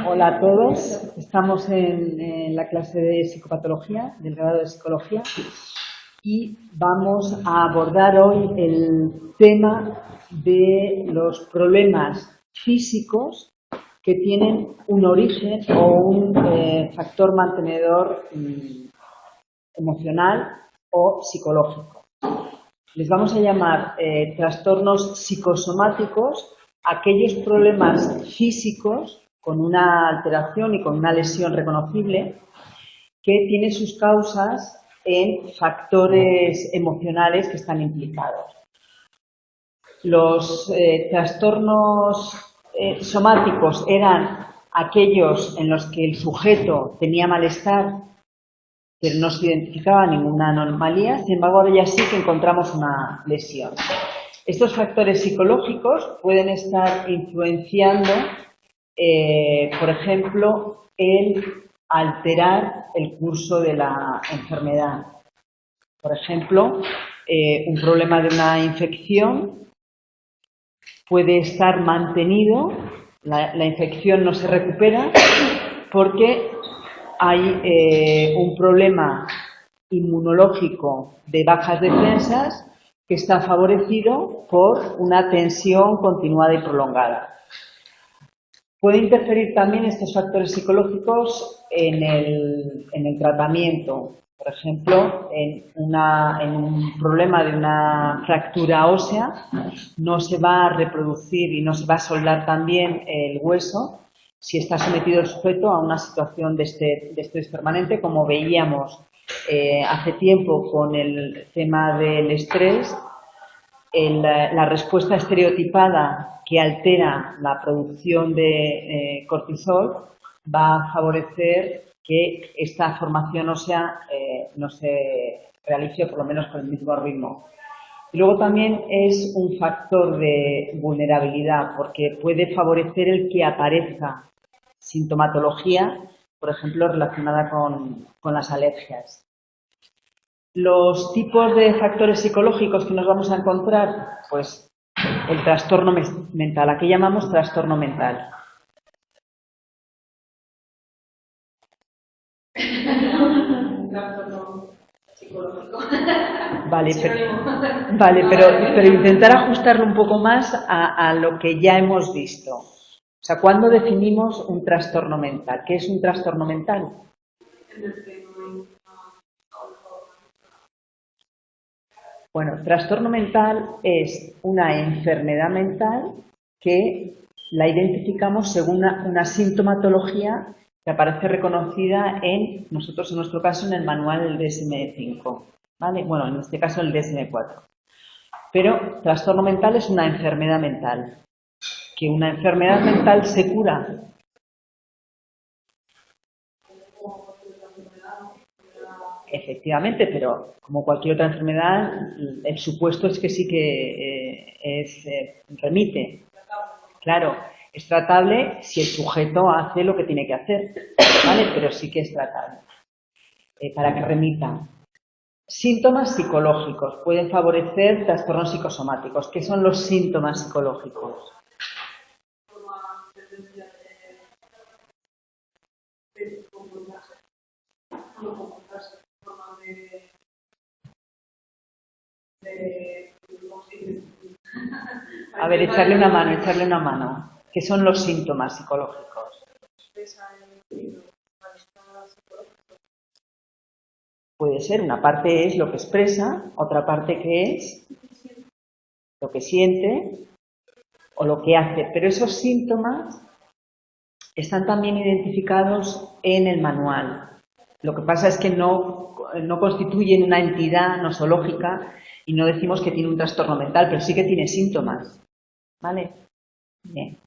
Hola a todos, estamos en la clase de psicopatología, del grado de psicología, y vamos a abordar hoy el tema de los problemas físicos que tienen un origen o un factor mantenedor emocional o psicológico. Les vamos a llamar trastornos psicosomáticos aquellos problemas físicos con una alteración y con una lesión reconocible que tiene sus causas en factores emocionales que están implicados. Los trastornos somáticos eran aquellos en los que el sujeto tenía malestar, pero no se identificaba ninguna anomalía. Sin embargo, ahora ya sí que encontramos una lesión. Estos factores psicológicos pueden estar influenciando, por ejemplo, el alterar el curso de la enfermedad. Por ejemplo, un problema de una infección puede estar mantenido, la infección no se recupera porque hay un problema inmunológico de bajas defensas que está favorecido por una tensión continuada y prolongada. Puede interferir también estos factores psicológicos en el tratamiento. Por ejemplo, en un problema de una fractura ósea no se va a reproducir y no se va a soldar también el hueso si está sometido el sujeto a una situación de estrés permanente, como veíamos hace tiempo con el tema del estrés. La respuesta estereotipada que altera la producción de cortisol va a favorecer que esta formación ósea no se realice, por lo menos con el mismo ritmo. Y luego también es un factor de vulnerabilidad porque puede favorecer el que aparezca sintomatología, por ejemplo, relacionada con las alergias. Los tipos de factores psicológicos que nos vamos a encontrar, pues el trastorno mental, ¿a qué llamamos trastorno mental? Un trastorno psicológico. Vale, pero intentar ajustarlo un poco más a lo que ya hemos visto. O sea, ¿cuándo definimos un trastorno mental? ¿Qué es un trastorno mental? Bueno, trastorno mental es una enfermedad mental que la identificamos según una sintomatología que aparece reconocida en nuestro caso, en el manual del DSM-5, ¿vale? Bueno, en este caso el DSM-4. Pero trastorno mental es una enfermedad mental. ¿Que una enfermedad mental se cura? Efectivamente, pero como cualquier otra enfermedad, el supuesto es que sí que remite. Claro, es tratable si el sujeto hace lo que tiene que hacer, ¿vale? Pero sí que es tratable para que remita. Síntomas psicológicos pueden favorecer trastornos psicosomáticos. ¿Qué son los síntomas psicológicos? A ver, echarle una mano. ¿Qué son los síntomas psicológicos? Puede ser, una parte es lo que expresa, otra parte que es lo que siente o lo que hace. Pero esos síntomas están también identificados en el manual. Lo que pasa es que no constituyen una entidad nosológica y no decimos que tiene un trastorno mental, pero sí que tiene síntomas. ¿Vale? Bien.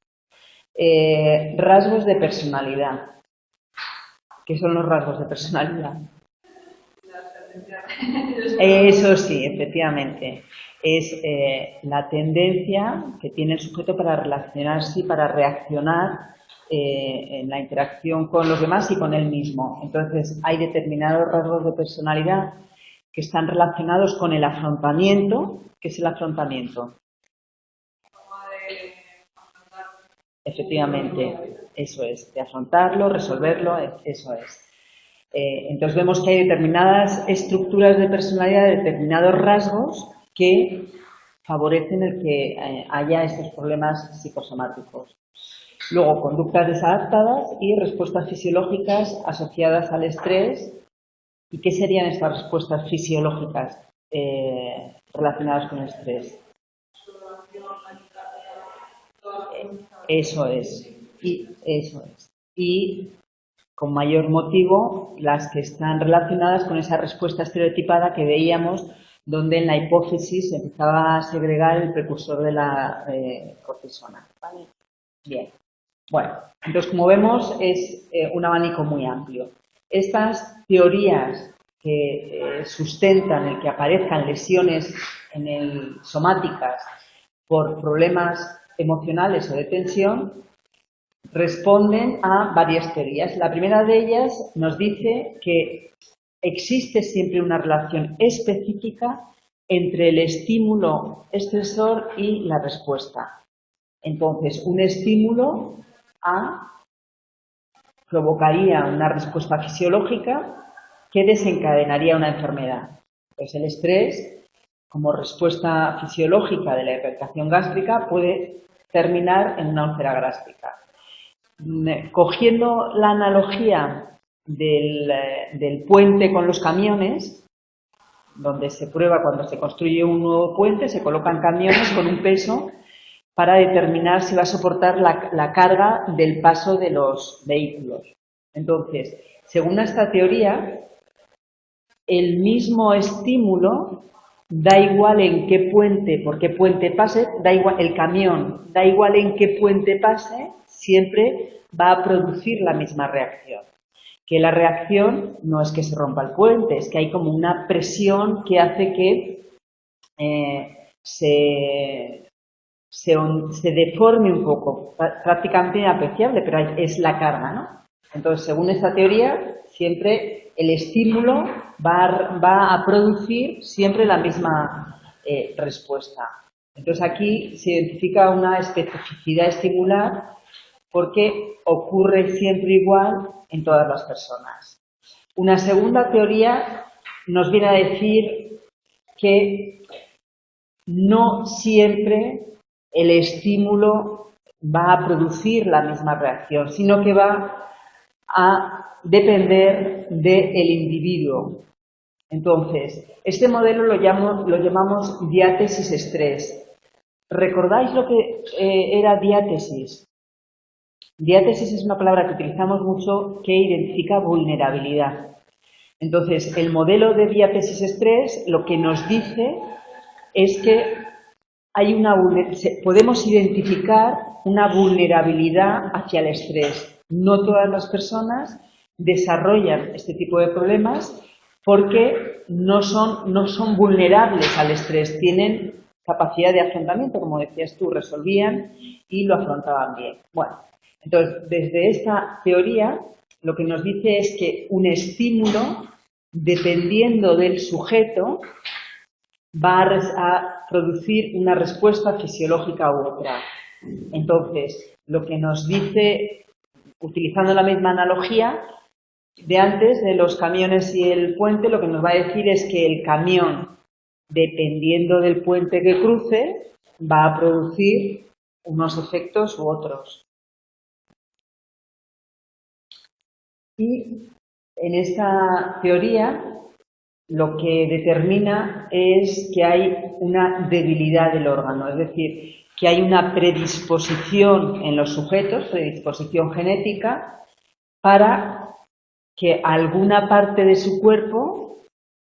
Rasgos de personalidad. ¿Qué son los rasgos de personalidad? Eso sí, efectivamente. Es la tendencia que tiene el sujeto para relacionarse y para reaccionar en la interacción con los demás y con él mismo. Entonces, hay determinados rasgos de personalidad que están relacionados con el afrontamiento. ¿Qué es el afrontamiento? Efectivamente. eso es, de afrontarlo, resolverlo, eso es. Entonces vemos que hay determinadas estructuras de personalidad, determinados rasgos que favorecen el que haya estos problemas psicosomáticos. Luego, conductas desadaptadas y respuestas fisiológicas asociadas al estrés. ¿Y qué serían estas respuestas fisiológicas relacionadas con el estrés? Eso es. Y con mayor motivo las que están relacionadas con esa respuesta estereotipada que veíamos, donde en la hipófisis se empezaba a segregar el precursor de la cortisona. ¿Vale? Bien. Bueno, entonces como vemos es un abanico muy amplio. Estas teorías que sustentan el que aparezcan lesiones somáticas por problemas emocionales o de tensión responden a varias teorías. La primera de ellas nos dice que existe siempre una relación específica entre el estímulo estresor y la respuesta. Entonces, un estímulo provocaría una respuesta fisiológica que desencadenaría una enfermedad. Pues el estrés, como respuesta fisiológica de la irritación gástrica, puede terminar en una úlcera gástrica. Cogiendo la analogía del puente con los camiones, donde se prueba cuando se construye un nuevo puente, se colocan camiones con un peso para determinar si va a soportar la carga del paso de los vehículos. Entonces, según esta teoría, el mismo estímulo, da igual en qué puente, por qué puente pase, da igual el camión, da igual en qué puente pase, siempre va a producir la misma reacción. Que la reacción no es que se rompa el puente, es que hay como una presión que hace que se deforme un poco, prácticamente inapreciable, pero es la carga, ¿no? Entonces, según esta teoría, siempre el estímulo va a producir siempre la misma respuesta. Entonces, aquí se identifica una especificidad estimular porque ocurre siempre igual en todas las personas. Una segunda teoría nos viene a decir que no siempre el estímulo va a producir la misma reacción, sino que va a depender del individuo. Entonces, este modelo lo llamamos diátesis-estrés. ¿Recordáis lo que era diátesis? Diátesis es una palabra que utilizamos mucho que identifica vulnerabilidad. Entonces, el modelo de diátesis-estrés lo que nos dice es que podemos identificar una vulnerabilidad hacia el estrés. No todas las personas desarrollan este tipo de problemas porque no son vulnerables al estrés, tienen capacidad de afrontamiento, como decías tú, resolvían y lo afrontaban bien. Bueno, entonces, desde esta teoría, lo que nos dice es que un estímulo, dependiendo del sujeto, va a producir una respuesta fisiológica u otra. Entonces, lo que nos dice, utilizando la misma analogía de antes, de los camiones y el puente, lo que nos va a decir es que el camión, dependiendo del puente que cruce, va a producir unos efectos u otros. Y en esta teoría lo que determina es que hay una debilidad del órgano, es decir, que hay una predisposición en los sujetos, predisposición genética, para que alguna parte de su cuerpo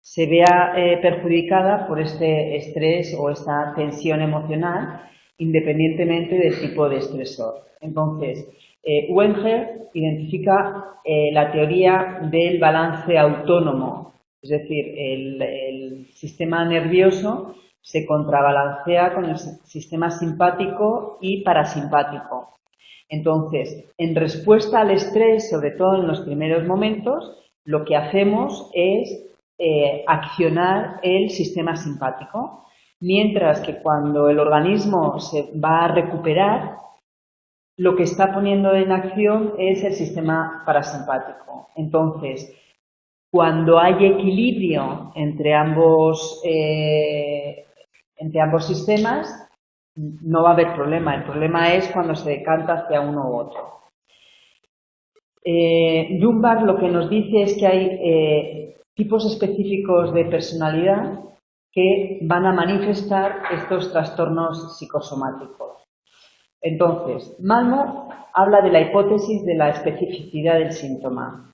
se vea perjudicada por este estrés o esta tensión emocional, independientemente del tipo de estresor. Entonces, Wenger identifica la teoría del balance autónomo, es decir, el sistema nervioso se contrabalancea con el sistema simpático y parasimpático. Entonces, en respuesta al estrés, sobre todo en los primeros momentos, lo que hacemos es accionar el sistema simpático, mientras que cuando el organismo se va a recuperar, lo que está poniendo en acción es el sistema parasimpático. Entonces, cuando hay equilibrio entre ambos sistemas, no va a haber problema. El problema es cuando se decanta hacia uno u otro. Dunbar lo que nos dice es que hay tipos específicos de personalidad que van a manifestar estos trastornos psicosomáticos. Entonces, Malmo habla de la hipótesis de la especificidad del síntoma.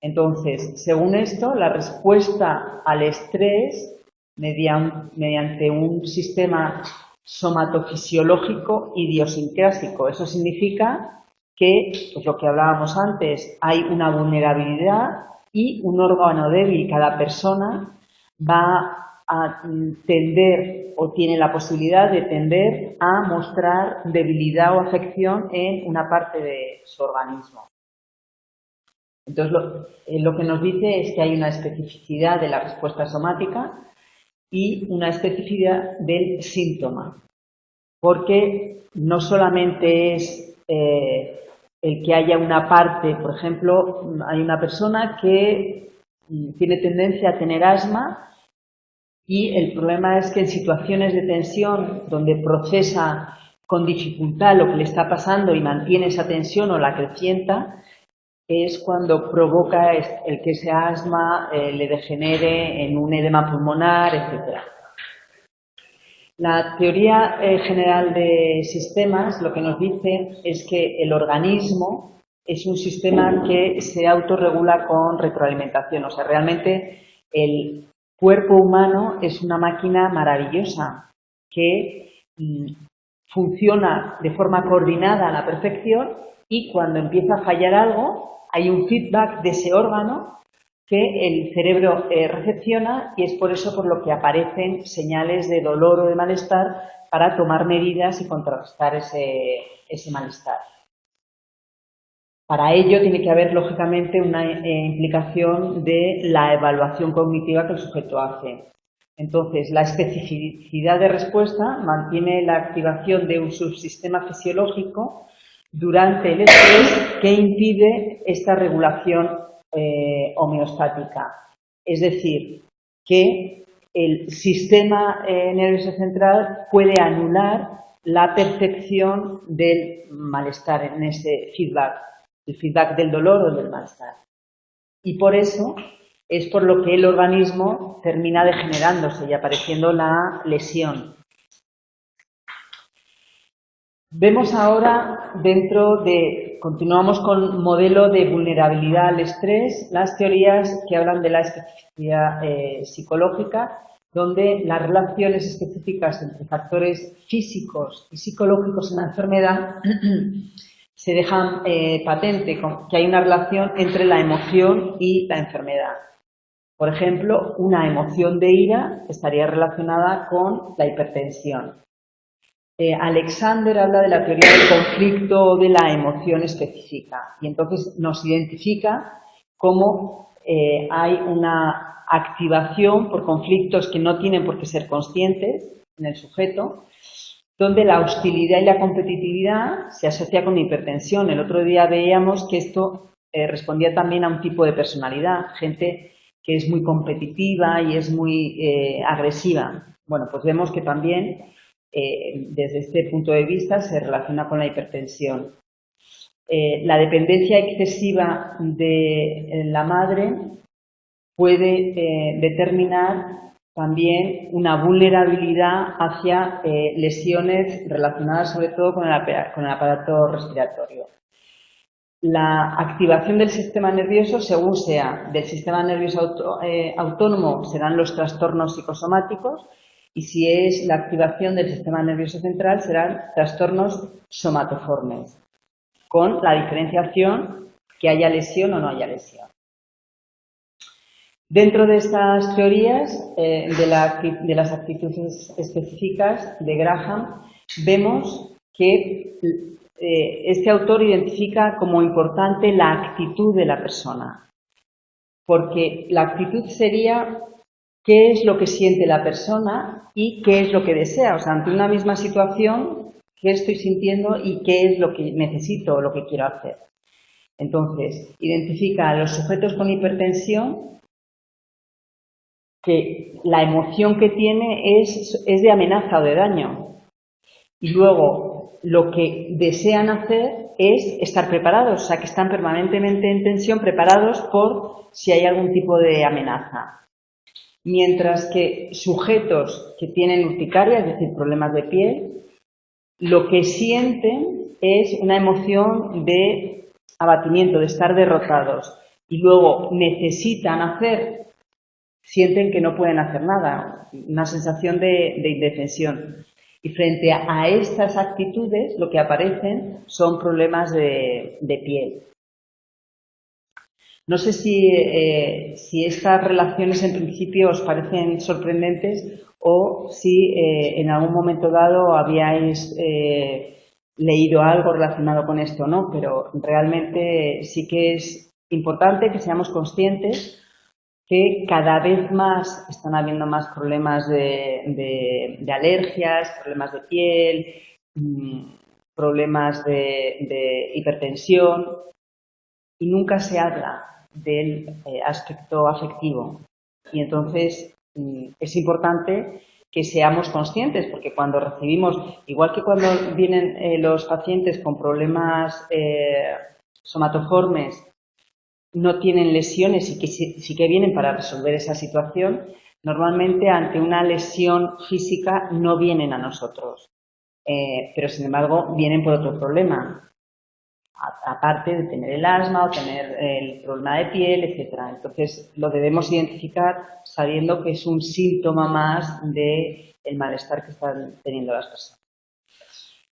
Entonces, según esto, la respuesta al estrés mediante un sistema somatofisiológico idiosincrásico. Eso significa que, pues lo que hablábamos antes, hay una vulnerabilidad y un órgano débil. Cada persona va a tender o tiene la posibilidad de tender a mostrar debilidad o afección en una parte de su organismo. Entonces, lo que nos dice es que hay una especificidad de la respuesta somática y una especificidad del síntoma, porque no solamente es el que haya una parte, por ejemplo, hay una persona que tiene tendencia a tener asma y el problema es que en situaciones de tensión donde procesa con dificultad lo que le está pasando y mantiene esa tensión o la acrecienta, es cuando provoca el que ese asma le degenere en un edema pulmonar, etc. La teoría general de sistemas lo que nos dice es que el organismo es un sistema que se autorregula con retroalimentación. O sea, realmente el cuerpo humano es una máquina maravillosa que funciona de forma coordinada a la perfección y cuando empieza a fallar algo, hay un feedback de ese órgano que el cerebro recepciona y es por eso por lo que aparecen señales de dolor o de malestar para tomar medidas y contrarrestar ese malestar. Para ello tiene que haber, lógicamente, una implicación de la evaluación cognitiva que el sujeto hace. Entonces, la especificidad de respuesta mantiene la activación de un subsistema fisiológico durante el estrés que impide esta regulación homeostática. Es decir, que el sistema nervioso central puede anular la percepción del malestar en ese feedback, el feedback del dolor o del malestar. Y por eso es por lo que el organismo termina degenerándose y apareciendo la lesión. Vemos ahora continuamos con modelo de vulnerabilidad al estrés, las teorías que hablan de la especificidad psicológica, donde las relaciones específicas entre factores físicos y psicológicos en la enfermedad se dejan patente, que hay una relación entre la emoción y la enfermedad. Por ejemplo, una emoción de ira estaría relacionada con la hipertensión. Alexander habla de la teoría del conflicto de la emoción específica y entonces nos identifica cómo hay una activación por conflictos que no tienen por qué ser conscientes en el sujeto, donde la hostilidad y la competitividad se asocia con hipertensión. El otro día veíamos que esto respondía también a un tipo de personalidad, gente que es muy competitiva y es muy agresiva. Bueno, pues vemos que también desde este punto de vista se relaciona con la hipertensión. La dependencia excesiva de la madre puede determinar también una vulnerabilidad hacia lesiones relacionadas sobre todo con el aparato respiratorio. La activación del sistema nervioso, según sea del sistema nervioso autónomo, serán los trastornos psicosomáticos, y si es la activación del sistema nervioso central, serán trastornos somatoformes, con la diferenciación que haya lesión o no haya lesión. Dentro de estas teorías de las actitudes específicas de Graham, vemos que este autor identifica como importante la actitud de la persona, porque la actitud sería qué es lo que siente la persona y qué es lo que desea. O sea, ante una misma situación, qué estoy sintiendo y qué es lo que necesito o lo que quiero hacer. Entonces, identifica a los sujetos con hipertensión que la emoción que tiene es de amenaza o de daño. Y luego, lo que desean hacer es estar preparados, o sea, que están permanentemente en tensión, preparados por si hay algún tipo de amenaza. Mientras que sujetos que tienen urticaria, es decir, problemas de piel, lo que sienten es una emoción de abatimiento, de estar derrotados. Y luego necesitan hacer, sienten que no pueden hacer nada, una sensación de indefensión. Y frente a estas actitudes, lo que aparecen son problemas de piel. No sé si estas relaciones en principio os parecen sorprendentes o si en algún momento dado habíais leído algo relacionado con esto, ¿no? Pero realmente sí que es importante que seamos conscientes que cada vez más están habiendo más problemas de alergias, problemas de piel, problemas de hipertensión, y nunca se habla del aspecto afectivo. Y entonces es importante que seamos conscientes, porque cuando recibimos, igual que cuando vienen los pacientes con problemas somatoformes, no tienen lesiones y que sí que vienen para resolver esa situación, normalmente ante una lesión física no vienen a nosotros, pero sin embargo vienen por otro problema, aparte de tener el asma o tener el problema de piel, etcétera. Entonces lo debemos identificar sabiendo que es un síntoma más del malestar que están teniendo las personas.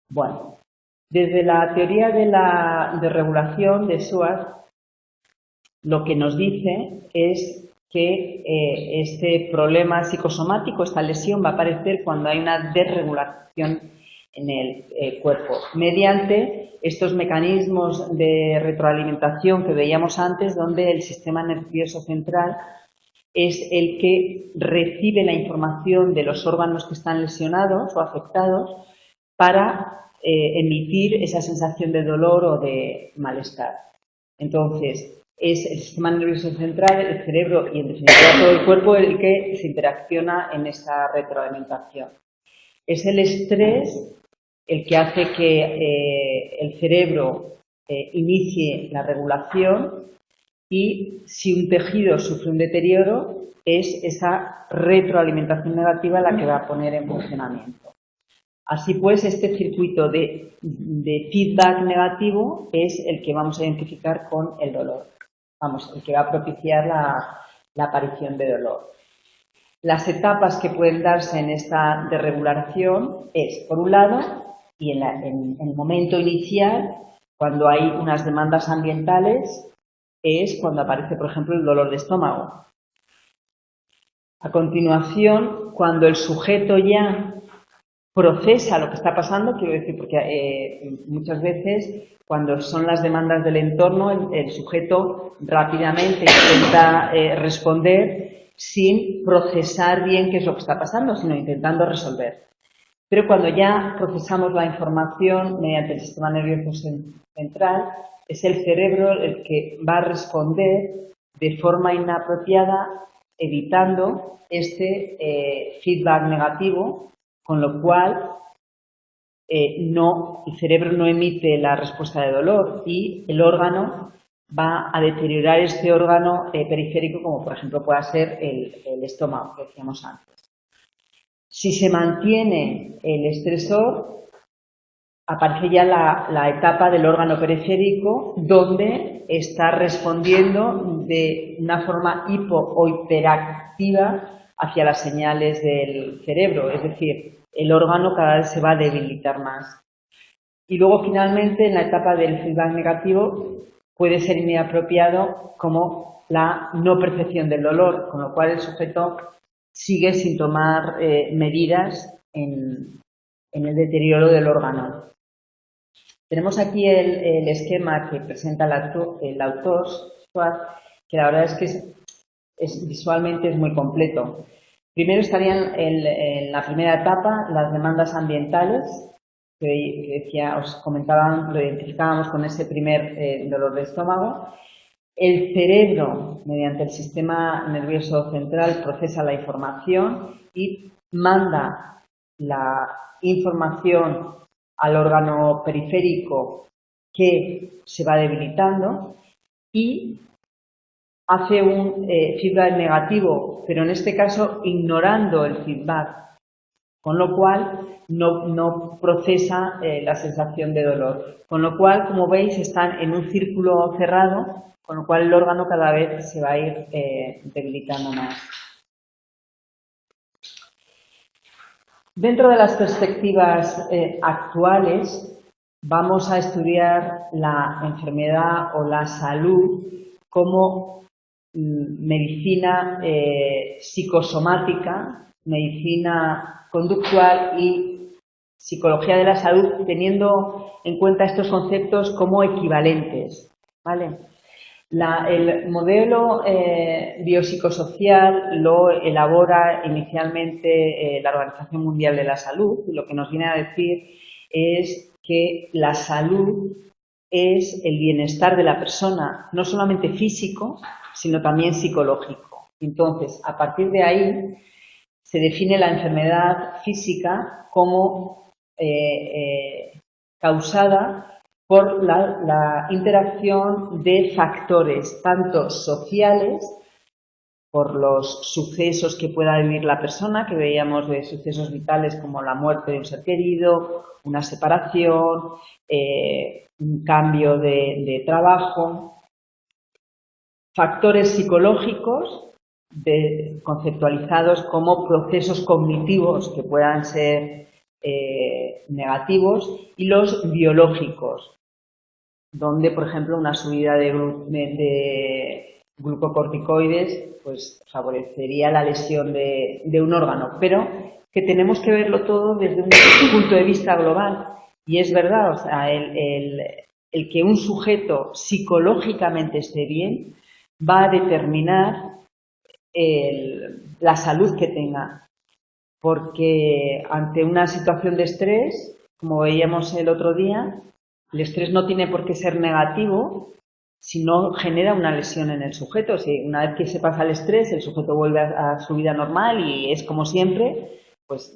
Bueno, desde la teoría de regulación de Schwartz, lo que nos dice es que este problema psicosomático, esta lesión, va a aparecer cuando hay una desregulación en el cuerpo, mediante estos mecanismos de retroalimentación que veíamos antes, donde el sistema nervioso central es el que recibe la información de los órganos que están lesionados o afectados para emitir esa sensación de dolor o de malestar. Entonces, es el sistema nervioso central, el cerebro y en definitiva todo el cuerpo el que se interacciona en esa retroalimentación. Es el estrés el que hace que el cerebro inicie la regulación, y si un tejido sufre un deterioro es esa retroalimentación negativa la que va a poner en funcionamiento. Así pues, este circuito de feedback negativo es el que vamos a identificar con el dolor. Vamos, el que va a propiciar la aparición de dolor. Las etapas que pueden darse en esta desregulación es, por un lado, y en el momento inicial, cuando hay unas demandas ambientales, es cuando aparece, por ejemplo, el dolor de estómago. A continuación, cuando el sujeto ya procesa lo que está pasando, quiero decir, porque muchas veces cuando son las demandas del entorno, el sujeto rápidamente intenta responder sin procesar bien qué es lo que está pasando, sino intentando resolver. Pero cuando ya procesamos la información mediante el sistema nervioso central, es el cerebro el que va a responder de forma inapropiada, evitando este feedback negativo, con lo cual el cerebro no emite la respuesta de dolor y el órgano va a deteriorar este órgano periférico, como por ejemplo pueda ser el estómago, que decíamos antes. Si se mantiene el estresor, aparece ya la etapa del órgano periférico, donde está respondiendo de una forma hipo o hiperactiva hacia las señales del cerebro, es decir, el órgano cada vez se va a debilitar más. Y luego, finalmente, en la etapa del feedback negativo, puede ser inapropiado como la no percepción del dolor, con lo cual el sujeto sigue sin tomar medidas en el deterioro del órgano. Tenemos aquí el esquema que presenta el autor, que la verdad es que visualmente es muy completo. Primero estarían en la primera etapa las demandas ambientales, que decía, os comentaba, lo identificábamos con ese primer dolor de estómago. El cerebro, mediante el sistema nervioso central, procesa la información y manda la información al órgano periférico que se va debilitando y hace un feedback negativo, pero en este caso ignorando el feedback, con lo cual no procesa la sensación de dolor. Con lo cual, como veis, están en un círculo cerrado, con lo cual el órgano cada vez se va a ir debilitando más. Dentro de las perspectivas actuales, vamos a estudiar la enfermedad o la salud como medicina psicosomática, medicina conductual y psicología de la salud, teniendo en cuenta estos conceptos como equivalentes, ¿vale? El modelo biopsicosocial lo elabora inicialmente la Organización Mundial de la Salud, y lo que nos viene a decir es que la salud es el bienestar de la persona, no solamente físico, sino también psicológico. Entonces, a partir de ahí, se define la enfermedad física como causada por la interacción de factores, tanto sociales, por los sucesos que pueda vivir la persona, que veíamos de sucesos vitales como la muerte de un ser querido, una separación, un cambio de trabajo, factores psicológicos conceptualizados como procesos cognitivos que puedan ser negativos, y los biológicos, donde, por ejemplo, una subida de glucocorticoides pues favorecería la lesión de un órgano, pero que tenemos que verlo todo desde un punto de vista global. Y es verdad, o sea, el que un sujeto psicológicamente esté bien va a determinar la salud que tenga, porque ante una situación de estrés, como veíamos el otro día, el estrés no tiene por qué ser negativo si no genera una lesión en el sujeto. Si una vez que se pasa el estrés, el sujeto vuelve a su vida normal y es como siempre, pues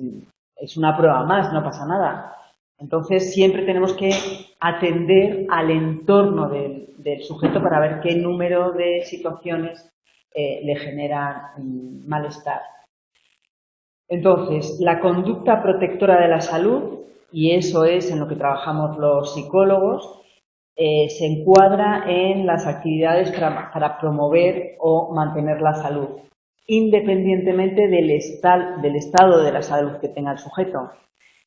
es una prueba más, no pasa nada. Entonces siempre tenemos que atender al entorno del sujeto para ver qué número de situaciones le generan malestar. Entonces, la conducta protectora de la salud, y eso es en lo que trabajamos los psicólogos, se encuadra en las actividades para promover o mantener la salud, independientemente del estado de la salud que tenga el sujeto.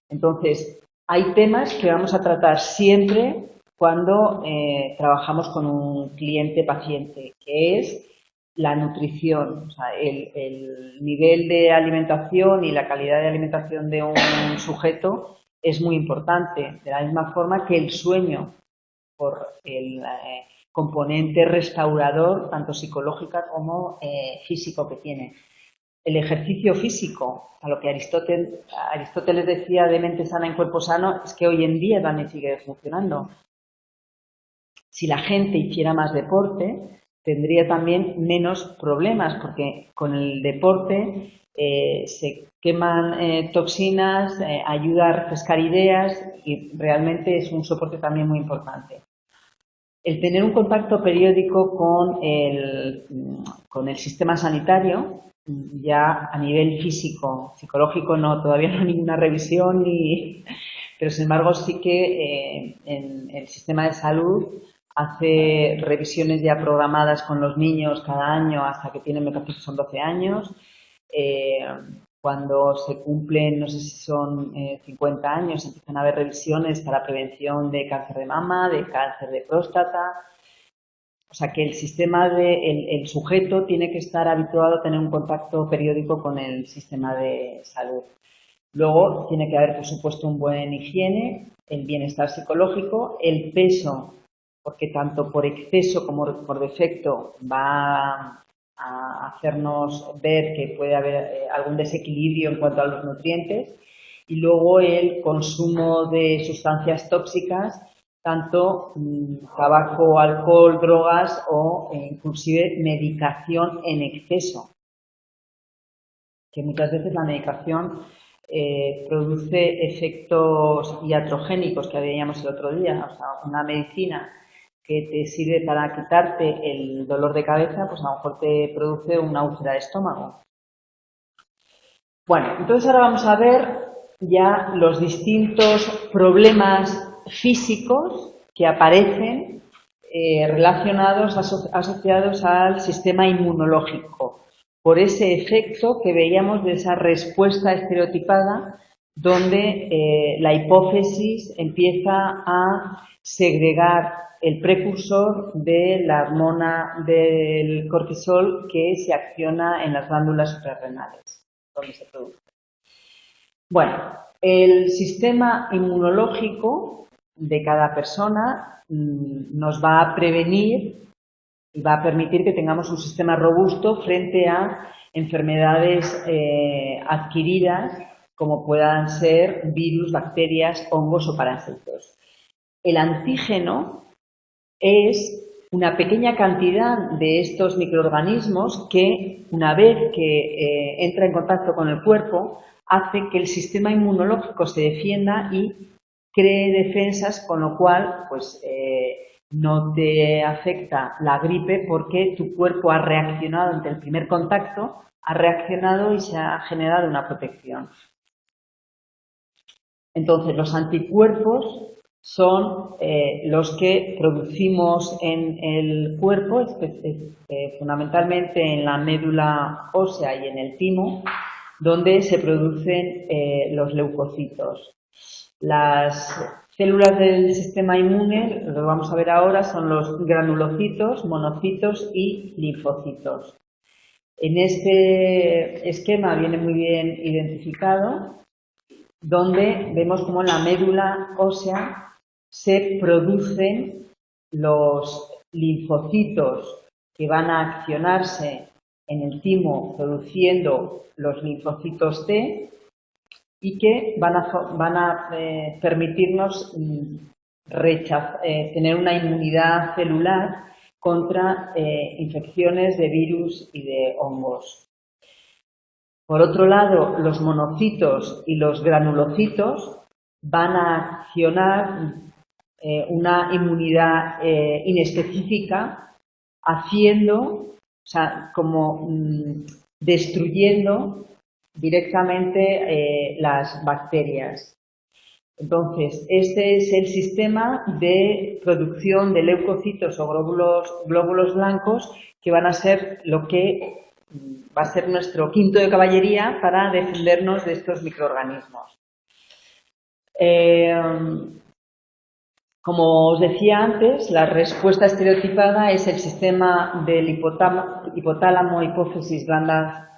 Entonces, hay temas que vamos a tratar siempre cuando trabajamos con un cliente-paciente, que es la nutrición, o sea, el nivel de alimentación y la calidad de alimentación de un sujeto es muy importante, de la misma forma que el sueño, por el componente restaurador, tanto psicológica como físico que tiene. El ejercicio físico, a lo que Aristóteles decía de mente sana en cuerpo sano, es que hoy en día también sigue funcionando. Si la gente hiciera más deporte, tendría también menos problemas, porque con el deporte se queman toxinas, ayuda a refrescar ideas y realmente es un soporte también muy importante. El tener un contacto periódico con el sistema sanitario, ya a nivel físico, psicológico no, todavía no hay ninguna revisión, pero sin embargo sí que en el sistema de salud hace revisiones ya programadas con los niños cada año hasta que tienen, me parece que son 12 años. Cuando se cumplen, no sé si son 50 años, empiezan a haber revisiones para prevención de cáncer de mama, de cáncer de próstata. O sea que el sistema el sujeto tiene que estar habituado a tener un contacto periódico con el sistema de salud. Luego tiene que haber, por supuesto, un buen higiene, el bienestar psicológico, el peso, porque tanto por exceso como por defecto va a hacernos ver que puede haber algún desequilibrio en cuanto a los nutrientes, y luego el consumo de sustancias tóxicas, tanto tabaco, alcohol, drogas o inclusive medicación en exceso, que muchas veces la medicación produce efectos iatrogénicos que veíamos el otro día. O sea, una medicina que te sirve para quitarte el dolor de cabeza, pues a lo mejor te produce una úlcera de estómago. Bueno, entonces ahora vamos a ver ya los distintos problemas físicos que aparecen relacionados, asociados al sistema inmunológico, por ese efecto que veíamos de esa respuesta estereotipada donde la hipófisis empieza a segregar el precursor de la hormona del cortisol que se acciona en las glándulas suprarrenales, donde se produce. Bueno, el sistema inmunológico de cada persona nos va a prevenir y va a permitir que tengamos un sistema robusto frente a enfermedades adquiridas como puedan ser virus, bacterias, hongos o parásitos. El antígeno es una pequeña cantidad de estos microorganismos que, una vez que entra en contacto con el cuerpo, hace que el sistema inmunológico se defienda y cree defensas, con lo cual pues, no te afecta la gripe porque tu cuerpo ha reaccionado ante el primer contacto, ha reaccionado y se ha generado una protección. Entonces, los anticuerpos son los que producimos en el cuerpo, fundamentalmente en la médula ósea y en el timo, donde se producen los leucocitos. Las células del sistema inmune, lo que vamos a ver ahora, son los granulocitos, monocitos y linfocitos. En este esquema viene muy bien identificado, donde vemos como en la médula ósea se producen los linfocitos que van a accionarse en el timo produciendo los linfocitos T y que van a permitirnos tener una inmunidad celular contra infecciones de virus y de hongos. Por otro lado, los monocitos y los granulocitos van a accionar una inmunidad inespecífica, como destruyendo directamente las bacterias. Entonces, este es el sistema de producción de leucocitos o glóbulos blancos que van a ser lo que va a ser nuestro quinto de caballería para defendernos de estos microorganismos. Como os decía antes, la respuesta estereotipada es el sistema del hipotálamo, hipófisis,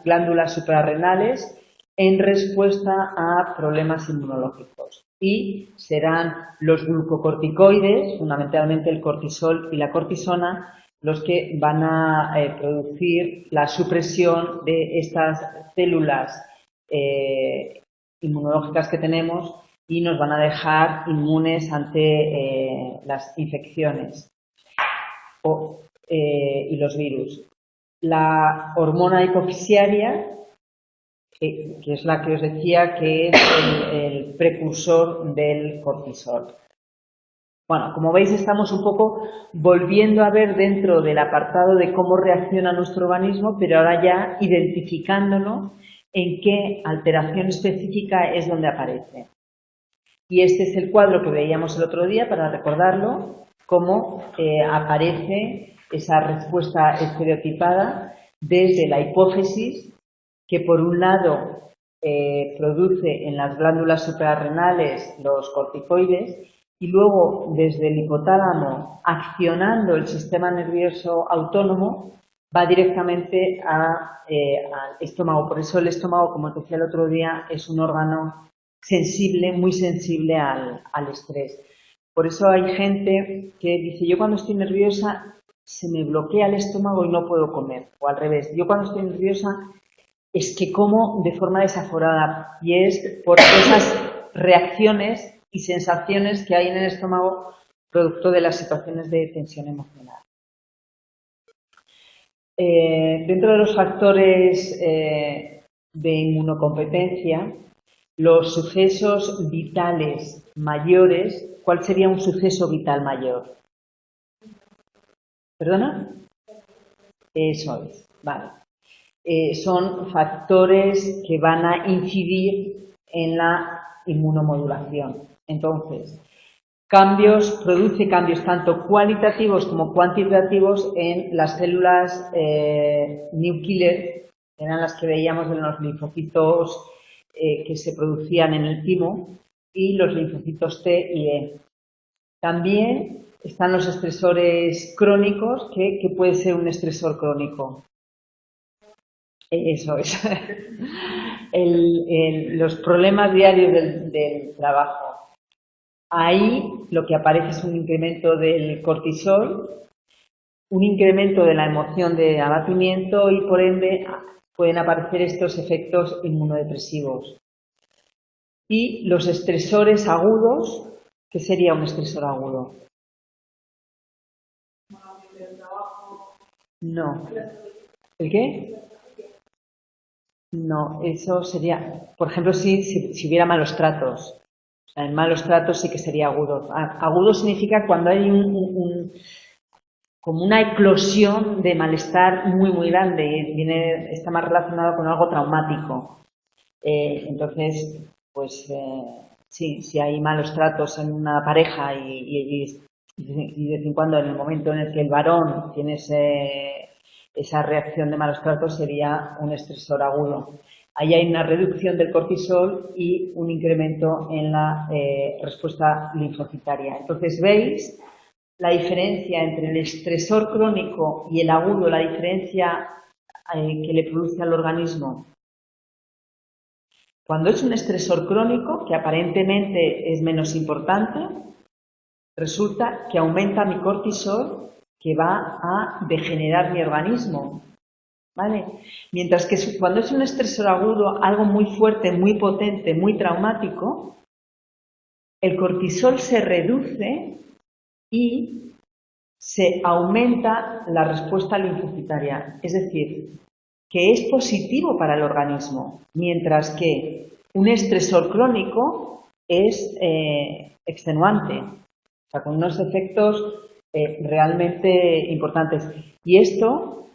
glándulas suprarrenales en respuesta a problemas inmunológicos. Y serán los glucocorticoides, fundamentalmente el cortisol y la cortisona, los que van a producir la supresión de estas células inmunológicas que tenemos y nos van a dejar inmunes ante las infecciones y los virus. La hormona hipofisiaria, que es la que os decía que es el precursor del cortisol. Bueno, como veis estamos un poco volviendo a ver dentro del apartado de cómo reacciona nuestro organismo, pero ahora ya identificándolo en qué alteración específica es donde aparece. Y este es el cuadro que veíamos el otro día, para recordarlo, cómo aparece esa respuesta estereotipada desde la hipófisis, que por un lado produce en las glándulas suprarrenales los corticoides, y luego desde el hipotálamo, accionando el sistema nervioso autónomo, va directamente al estómago. Por eso el estómago, como te decía el otro día, es un órgano sensible, muy sensible al estrés. Por eso hay gente que dice, yo cuando estoy nerviosa se me bloquea el estómago y no puedo comer. O al revés, yo cuando estoy nerviosa es que como de forma desaforada, y es por esas reacciones y sensaciones que hay en el estómago producto de las situaciones de tensión emocional. Dentro de los factores de inmunocompetencia, los sucesos vitales mayores, ¿cuál sería un suceso vital mayor? ¿Perdona? Eso es, vale. Son factores que van a incidir en la inmunomodulación. Entonces, produce cambios tanto cualitativos como cuantitativos en las células New Killer, eran las que veíamos en los linfocitos que se producían en el timo, y los linfocitos T y E. También están los estresores crónicos, que puede ser un estresor crónico. Eso es. Los problemas diarios del trabajo. Ahí lo que aparece es un incremento del cortisol, un incremento de la emoción de abatimiento y por ende pueden aparecer estos efectos inmunodepresivos. Y los estresores agudos, ¿qué sería un estresor agudo? No. ¿El qué? No, eso sería, por ejemplo, si hubiera malos tratos. O sea, en malos tratos sí que sería agudo. Agudo significa cuando hay como una eclosión de malestar muy, muy grande y está más relacionado con algo traumático. Entonces, pues sí, si hay malos tratos en una pareja y de vez en cuando en el momento en el que el varón tiene esa reacción de malos tratos sería un estresor agudo. Ahí hay una reducción del cortisol y un incremento en la respuesta linfocitaria. Entonces, ¿veis la diferencia entre el estresor crónico y el agudo, la diferencia que le produce al organismo? Cuando es un estresor crónico, que aparentemente es menos importante, resulta que aumenta mi cortisol, que va a degenerar mi organismo, ¿vale? Mientras que cuando es un estresor agudo, algo muy fuerte, muy potente, muy traumático, el cortisol se reduce y se aumenta la respuesta linfocitaria, es decir, que es positivo para el organismo, mientras que un estresor crónico es extenuante, o sea, con unos efectos realmente importantes. Y esto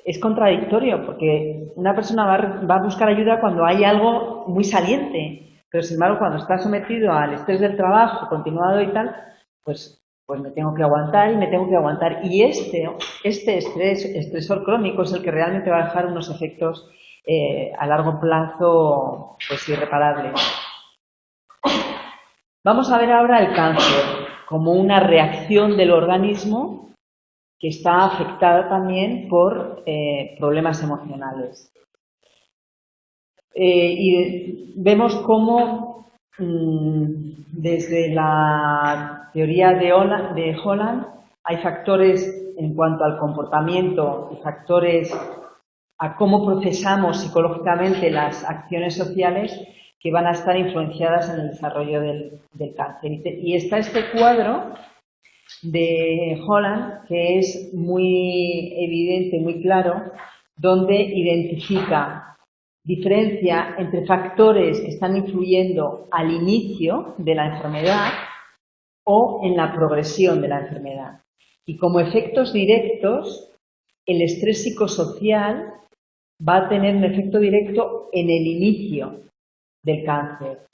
es contradictorio, porque una persona va a buscar ayuda cuando hay algo muy saliente, pero sin embargo cuando está sometido al estrés del trabajo continuado y tal, pues me tengo que aguantar y me tengo que aguantar. Y este estresor crónico es el que realmente va a dejar unos efectos a largo plazo pues irreparables. Vamos a ver ahora el cáncer como una reacción del organismo que está afectada también por problemas emocionales. Y vemos cómo desde la teoría de Holland hay factores en cuanto al comportamiento y factores a cómo procesamos psicológicamente las acciones sociales que van a estar influenciadas en el desarrollo del cáncer. Y está este cuadro de Holland que es muy evidente, muy claro, donde identifica diferencia entre factores que están influyendo al inicio de la enfermedad o en la progresión de la enfermedad. Y como efectos directos, el estrés psicosocial va a tener un efecto directo en el inicio del cáncer.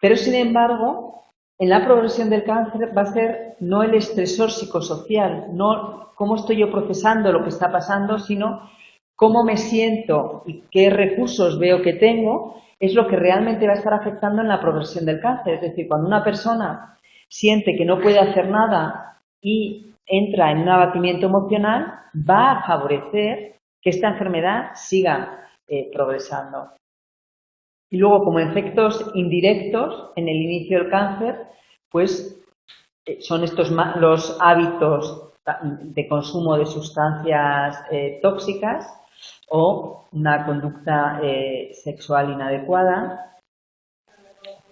Pero, sin embargo, en la progresión del cáncer va a ser no el estresor psicosocial, no cómo estoy yo procesando lo que está pasando, sino cómo me siento y qué recursos veo que tengo, es lo que realmente va a estar afectando en la progresión del cáncer. Es decir, cuando una persona siente que no puede hacer nada y entra en un abatimiento emocional, va a favorecer que esta enfermedad siga progresando. Y luego, como efectos indirectos en el inicio del cáncer, pues son estos los hábitos de consumo de sustancias tóxicas, o una conducta sexual inadecuada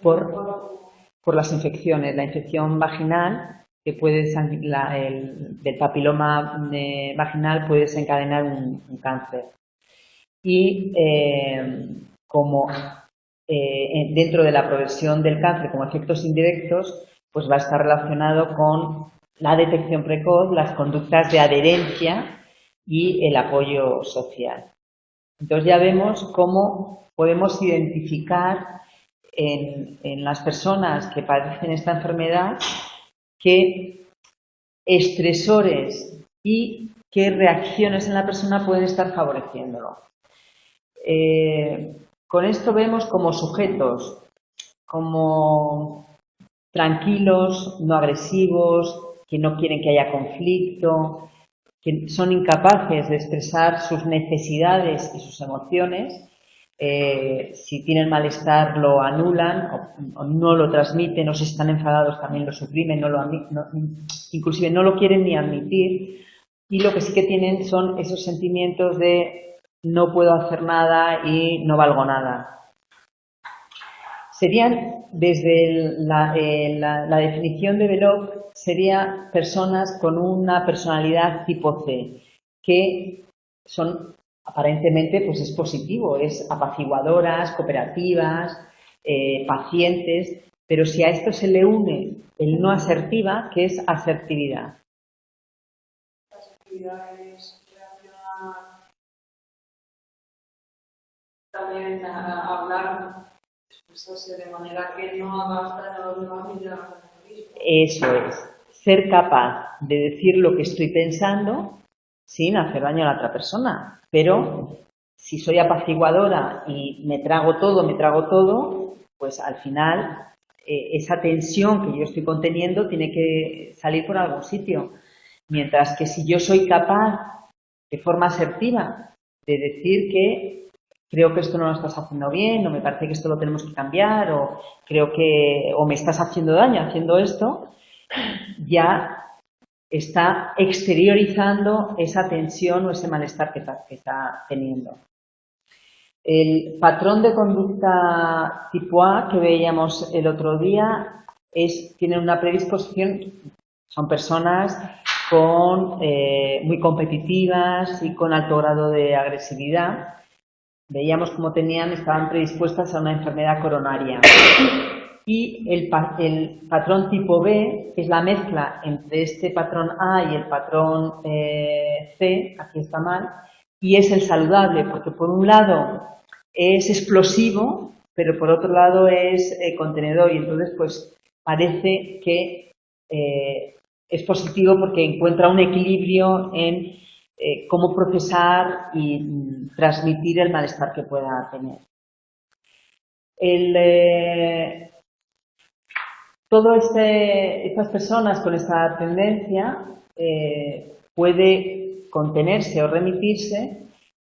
por las infecciones. La infección vaginal, que puede del papiloma vaginal, puede desencadenar un cáncer. Y como dentro de la progresión del cáncer como efectos indirectos, pues va a estar relacionado con la detección precoz, las conductas de adherencia y el apoyo social. Entonces ya vemos cómo podemos identificar en las personas que padecen esta enfermedad qué estresores y qué reacciones en la persona pueden estar favoreciéndolo. Con esto vemos como sujetos, como tranquilos, no agresivos, que no quieren que haya conflicto, que son incapaces de expresar sus necesidades y sus emociones. Si tienen malestar lo anulan o no lo transmiten, o si están enfadados también lo suprimen, inclusive no lo quieren ni admitir. Y lo que sí que tienen son esos sentimientos de no puedo hacer nada y no valgo nada. Serían, desde la definición de Belloc, serían personas con una personalidad tipo C, que son, aparentemente, pues es positivo, es apaciguadoras, cooperativas, pacientes, pero si a esto se le une el no asertiva, ¿qué es asertividad? La asertividad es reaccionar también a hablar, expresarse de manera que no haga daño a los demás ni te haga daño a ti mismo. Eso es, ser capaz de decir lo que estoy pensando sin hacer daño a la otra persona. Pero si soy apaciguadora y me trago todo, pues al final esa tensión que yo estoy conteniendo tiene que salir por algún sitio. Mientras que si yo soy capaz, de forma asertiva, de decir que creo que esto no lo estás haciendo bien, o me parece que esto lo tenemos que cambiar, o creo que o me estás haciendo daño haciendo esto, ya está exteriorizando esa tensión o ese malestar que está teniendo. El patrón de conducta tipo A que veíamos el otro día tiene una predisposición, son personas muy competitivas y con alto grado de agresividad. Veíamos cómo estaban predispuestas a una enfermedad coronaria. Y el patrón tipo B, que es la mezcla entre este patrón A y el patrón C, aquí está mal, y es el saludable, porque por un lado es explosivo, pero por otro lado es contenedor, y entonces pues parece que es positivo porque encuentra un equilibrio en cómo procesar y transmitir el malestar que pueda tener. Estas personas con esta tendencia puede contenerse o remitirse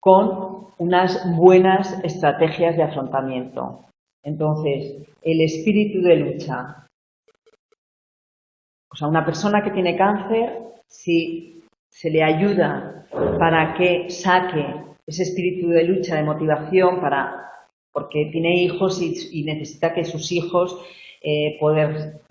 con unas buenas estrategias de afrontamiento. Entonces, el espíritu de lucha. O sea, una persona que tiene cáncer, si se le ayuda para que saque ese espíritu de lucha, de motivación, porque tiene hijos y necesita que sus hijos poder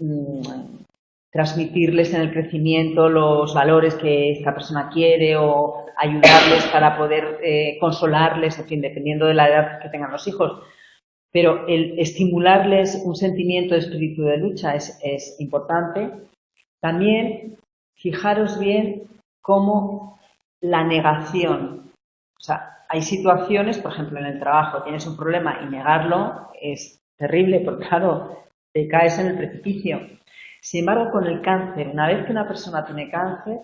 transmitirles en el crecimiento los valores que esta persona quiere o ayudarles para poder consolarles, en fin, dependiendo de la edad que tengan los hijos. Pero el estimularles un sentimiento de espíritu de lucha es importante. También fijaros bien cómo la negación, o sea, hay situaciones, por ejemplo, en el trabajo tienes un problema y negarlo es terrible porque, claro, te caes en el precipicio. Sin embargo, con el cáncer, una vez que una persona tiene cáncer,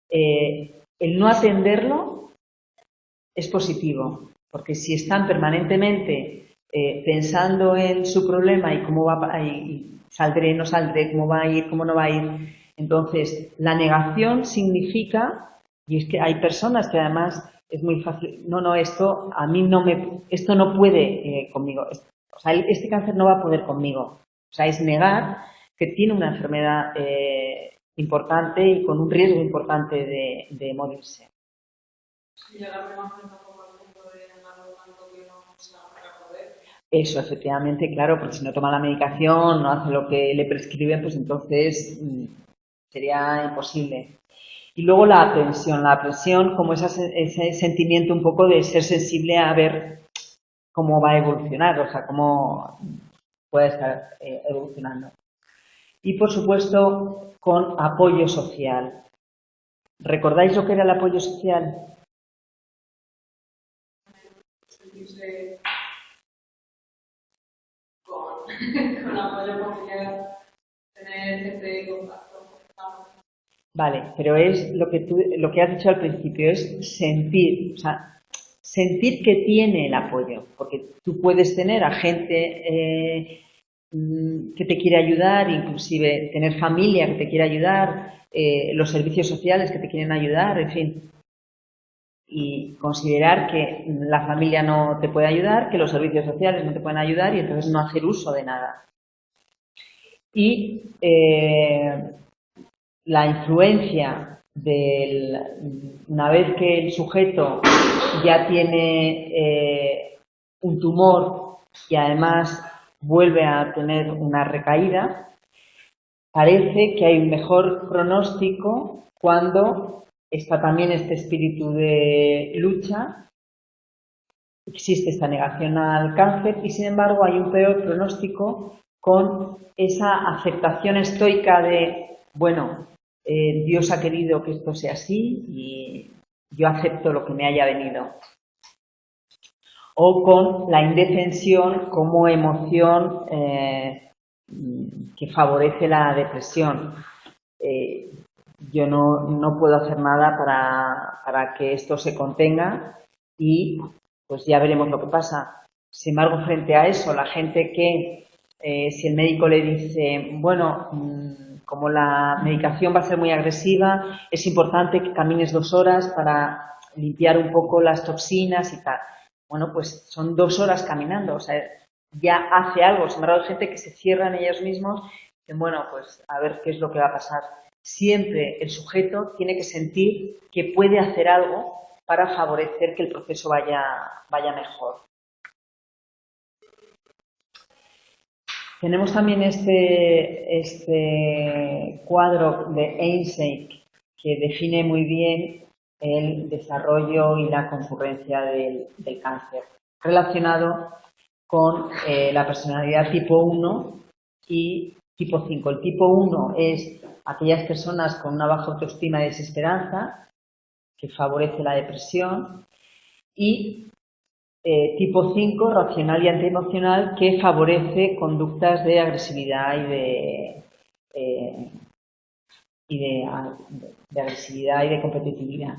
el no atenderlo es positivo, porque si están permanentemente pensando en su problema y cómo va y saldré, no saldré, cómo va a ir, cómo no va a ir, entonces la negación significa, y es que hay personas que además es muy fácil, no, esto a mí esto no puede conmigo, o sea, este cáncer no va a poder conmigo, o sea, es negar que tiene una enfermedad importante y con un riesgo importante de morirse. Llegar más tampoco al punto de ganarlo tanto que no se va a poder. Eso, efectivamente, claro, porque si no toma la medicación, no hace lo que le prescriben, pues entonces sería imposible. Y luego la aprensión como ese sentimiento un poco de ser sensible a ver cómo va a evolucionar, o sea, cómo puede estar evolucionando. Y por supuesto, con apoyo social. ¿Recordáis lo que era el apoyo social? Sentirse con apoyo familiar, tener gente de contacto. Vale, pero es lo que has dicho al principio, es sentir, o sea, sentir que tiene el apoyo, porque tú puedes tener a gente que te quiere ayudar, inclusive tener familia que te quiere ayudar, los servicios sociales que te quieren ayudar, en fin, y considerar que la familia no te puede ayudar, que los servicios sociales no te pueden ayudar y entonces no hacer uso de nada. Y la influencia una vez que el sujeto ya tiene un tumor y además vuelve a tener una recaída, parece que hay un mejor pronóstico cuando está también este espíritu de lucha, existe esta negación al cáncer y sin embargo hay un peor pronóstico con esa aceptación estoica de, bueno, Dios ha querido que esto sea así y yo acepto lo que me haya venido. O con la indefensión como emoción que favorece la depresión. Yo no puedo hacer nada para que esto se contenga y pues ya veremos lo que pasa. Sin embargo, frente a eso, la gente que si el médico le dice, bueno, como la medicación va a ser muy agresiva, es importante que camines 2 horas para limpiar un poco las toxinas y tal. Bueno, pues son 2 horas caminando, o sea, ya hace algo. Sin embargo, hay gente que se cierra en ellos mismos y dicen, bueno, pues a ver qué es lo que va a pasar. Siempre el sujeto tiene que sentir que puede hacer algo para favorecer que el proceso vaya mejor. Tenemos también este cuadro de Eysenck que define muy bien el desarrollo y la concurrencia del cáncer, relacionado con la personalidad tipo 1 y tipo 5. El tipo 1 es aquellas personas con una baja autoestima y desesperanza, que favorece la depresión, y tipo 5, racional y antiemocional, que favorece conductas de agresividad eh, de agresividad y de competitividad.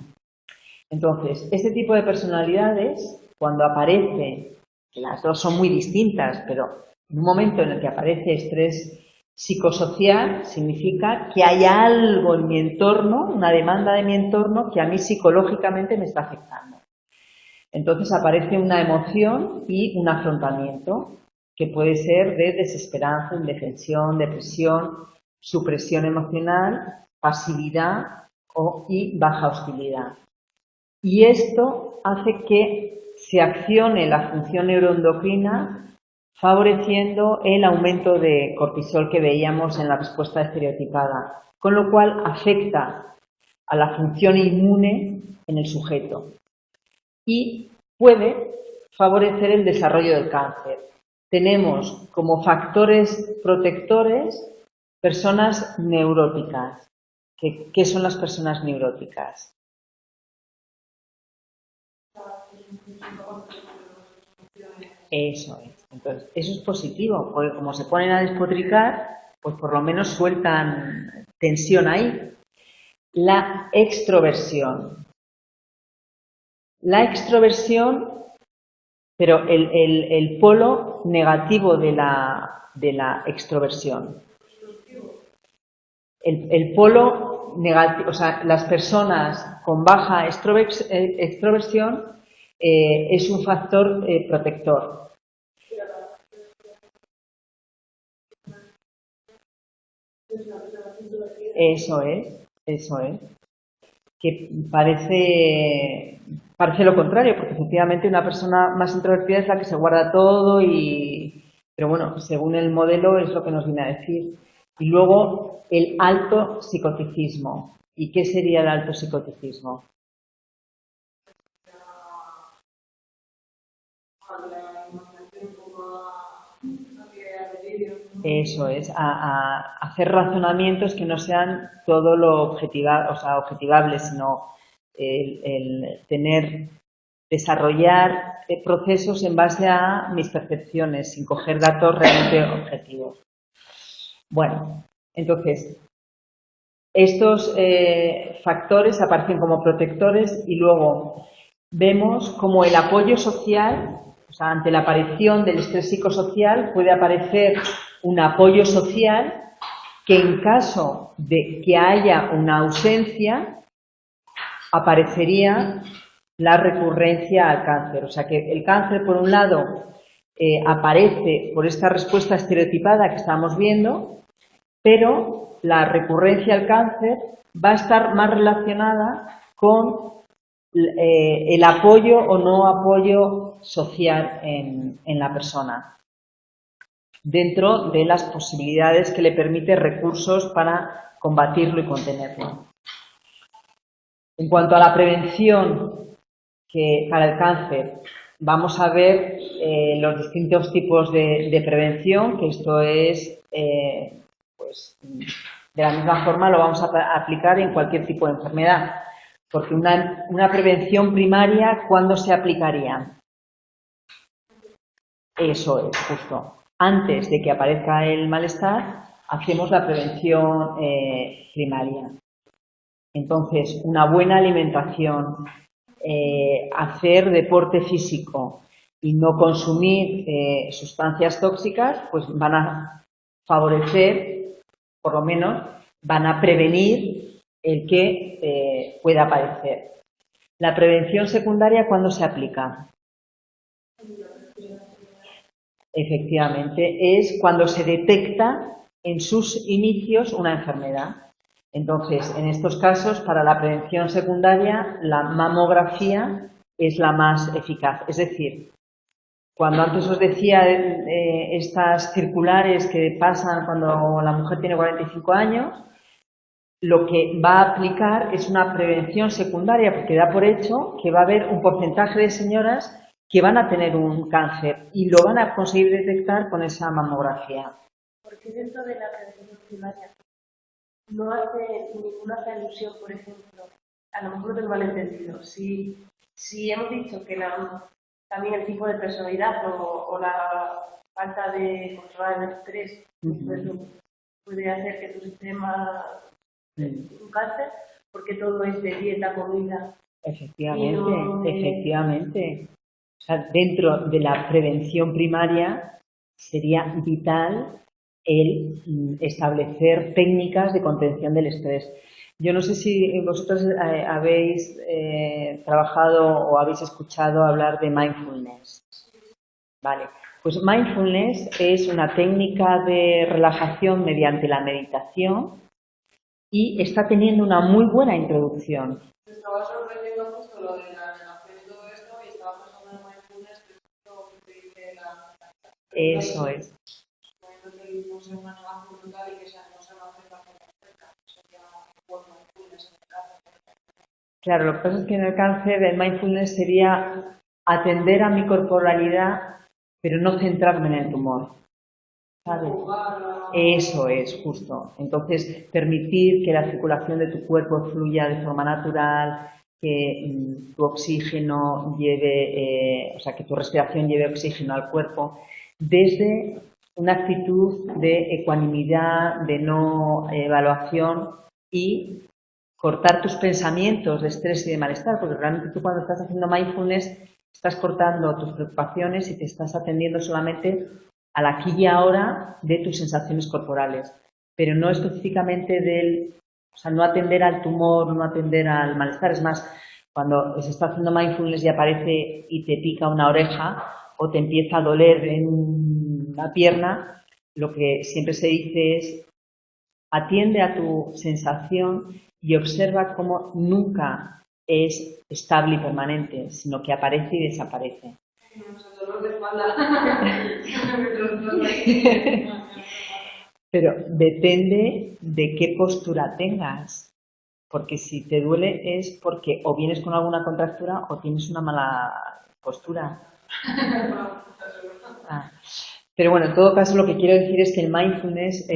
Entonces, este tipo de personalidades, cuando aparece, las dos son muy distintas, pero en un momento en el que aparece estrés psicosocial, significa que hay algo en mi entorno, una demanda de mi entorno, que a mí psicológicamente me está afectando. Entonces aparece una emoción y un afrontamiento, que puede ser de desesperanza, indefensión, depresión, supresión emocional, pasividad y baja hostilidad. Y esto hace que se accione la función neuroendocrina favoreciendo el aumento de cortisol que veíamos en la respuesta estereotipada, con lo cual afecta a la función inmune en el sujeto y puede favorecer el desarrollo del cáncer. Tenemos como factores protectores personas neuróticas. ¿Qué son las personas neuróticas? Eso es. Entonces, eso es positivo, porque como se ponen a despotricar, pues por lo menos sueltan tensión ahí. La extroversión. La extroversión, pero el polo negativo de la extroversión. El polo negativo, o sea, las personas con baja extroversión es un factor protector. Eso es. Que parece parece lo contrario, porque efectivamente una persona más introvertida es la que se guarda todo pero bueno, según el modelo es lo que nos viene a decir. Y luego el alto psicoticismo. ¿Y qué sería el alto psicoticismo? Eso es, a hacer razonamientos que no sean todo lo objetivables, sino desarrollar procesos en base a mis percepciones, sin coger datos realmente objetivos. Bueno, entonces, estos factores aparecen como protectores y luego vemos como el apoyo social, o sea, ante la aparición del estrés psicosocial puede aparecer un apoyo social que en caso de que haya una ausencia aparecería la recurrencia al cáncer. O sea que el cáncer, por un lado, aparece por esta respuesta estereotipada que estamos viendo, pero la recurrencia al cáncer va a estar más relacionada con el apoyo o no apoyo social en la persona, dentro de las posibilidades que le permite recursos para combatirlo y contenerlo. En cuanto a la prevención para el cáncer, vamos a ver los distintos tipos de prevención, que esto es, pues, de la misma forma lo vamos a aplicar en cualquier tipo de enfermedad. Porque una prevención primaria, ¿cuándo se aplicaría? Eso es, justo. Antes de que aparezca el malestar, hacemos la prevención primaria. Entonces, una buena alimentación, hacer deporte físico y no consumir sustancias tóxicas, pues van a favorecer, por lo menos, van a prevenir el que pueda aparecer. La prevención secundaria, ¿cuándo se aplica? Efectivamente, es cuando se detecta en sus inicios una enfermedad. Entonces, en estos casos, para la prevención secundaria, la mamografía es la más eficaz. Es decir, cuando antes os decía estas circulares que pasan cuando la mujer tiene 45 años, lo que va a aplicar es una prevención secundaria, porque da por hecho que va a haber un porcentaje de señoras que van a tener un cáncer y lo van a conseguir detectar con esa mamografía. Porque dentro de la prevención primaria no hace ninguna alusión, por ejemplo, a lo mejor lo tengo malentendido, si hemos dicho que también el tipo de personalidad o la falta de controlar el estrés puede hacer que tu sistema un cáncer, porque todo es de dieta, comida. Efectivamente. O sea, dentro de la prevención primaria sería vital el establecer técnicas de contención del estrés. Yo no sé si vosotros habéis trabajado o habéis escuchado hablar de mindfulness. Vale, pues mindfulness es una técnica de relajación mediante la meditación y está teniendo una muy buena introducción. Me estaba sorprendiendo justo lo de la relación y todo esto, y estaba pensando en mindfulness, que es lo que te dice la... Eso es. Que no sea una negación brutal y que no se va a hacer la gente cerca. Sería buen mindfulness en el caso. Claro, lo que pasa es que en el cáncer el mindfulness sería atender a mi corporalidad, pero no centrarme en el tumor. ¿Sabes? Eso es, justo. Entonces, permitir que la circulación de tu cuerpo fluya de forma natural, que tu oxígeno lleve, o sea, que tu respiración lleve oxígeno al cuerpo, desde una actitud de ecuanimidad, de no evaluación y cortar tus pensamientos de estrés y de malestar, porque realmente tú cuando estás haciendo mindfulness estás cortando tus preocupaciones y te estás atendiendo solamente al aquí y ahora de tus sensaciones corporales, pero no específicamente o sea, no atender al tumor, no atender al malestar. Es más, cuando se está haciendo mindfulness y aparece y te pica una oreja o te empieza a doler en la pierna, lo que siempre se dice es atiende a tu sensación y observa cómo nunca es estable y permanente, sino que aparece y desaparece. Dolor de espalda. Pero depende de qué postura tengas, porque si te duele es porque o vienes con alguna contractura o tienes una mala postura. Ah. Pero bueno, en todo caso lo que quiero decir es que el mindfulness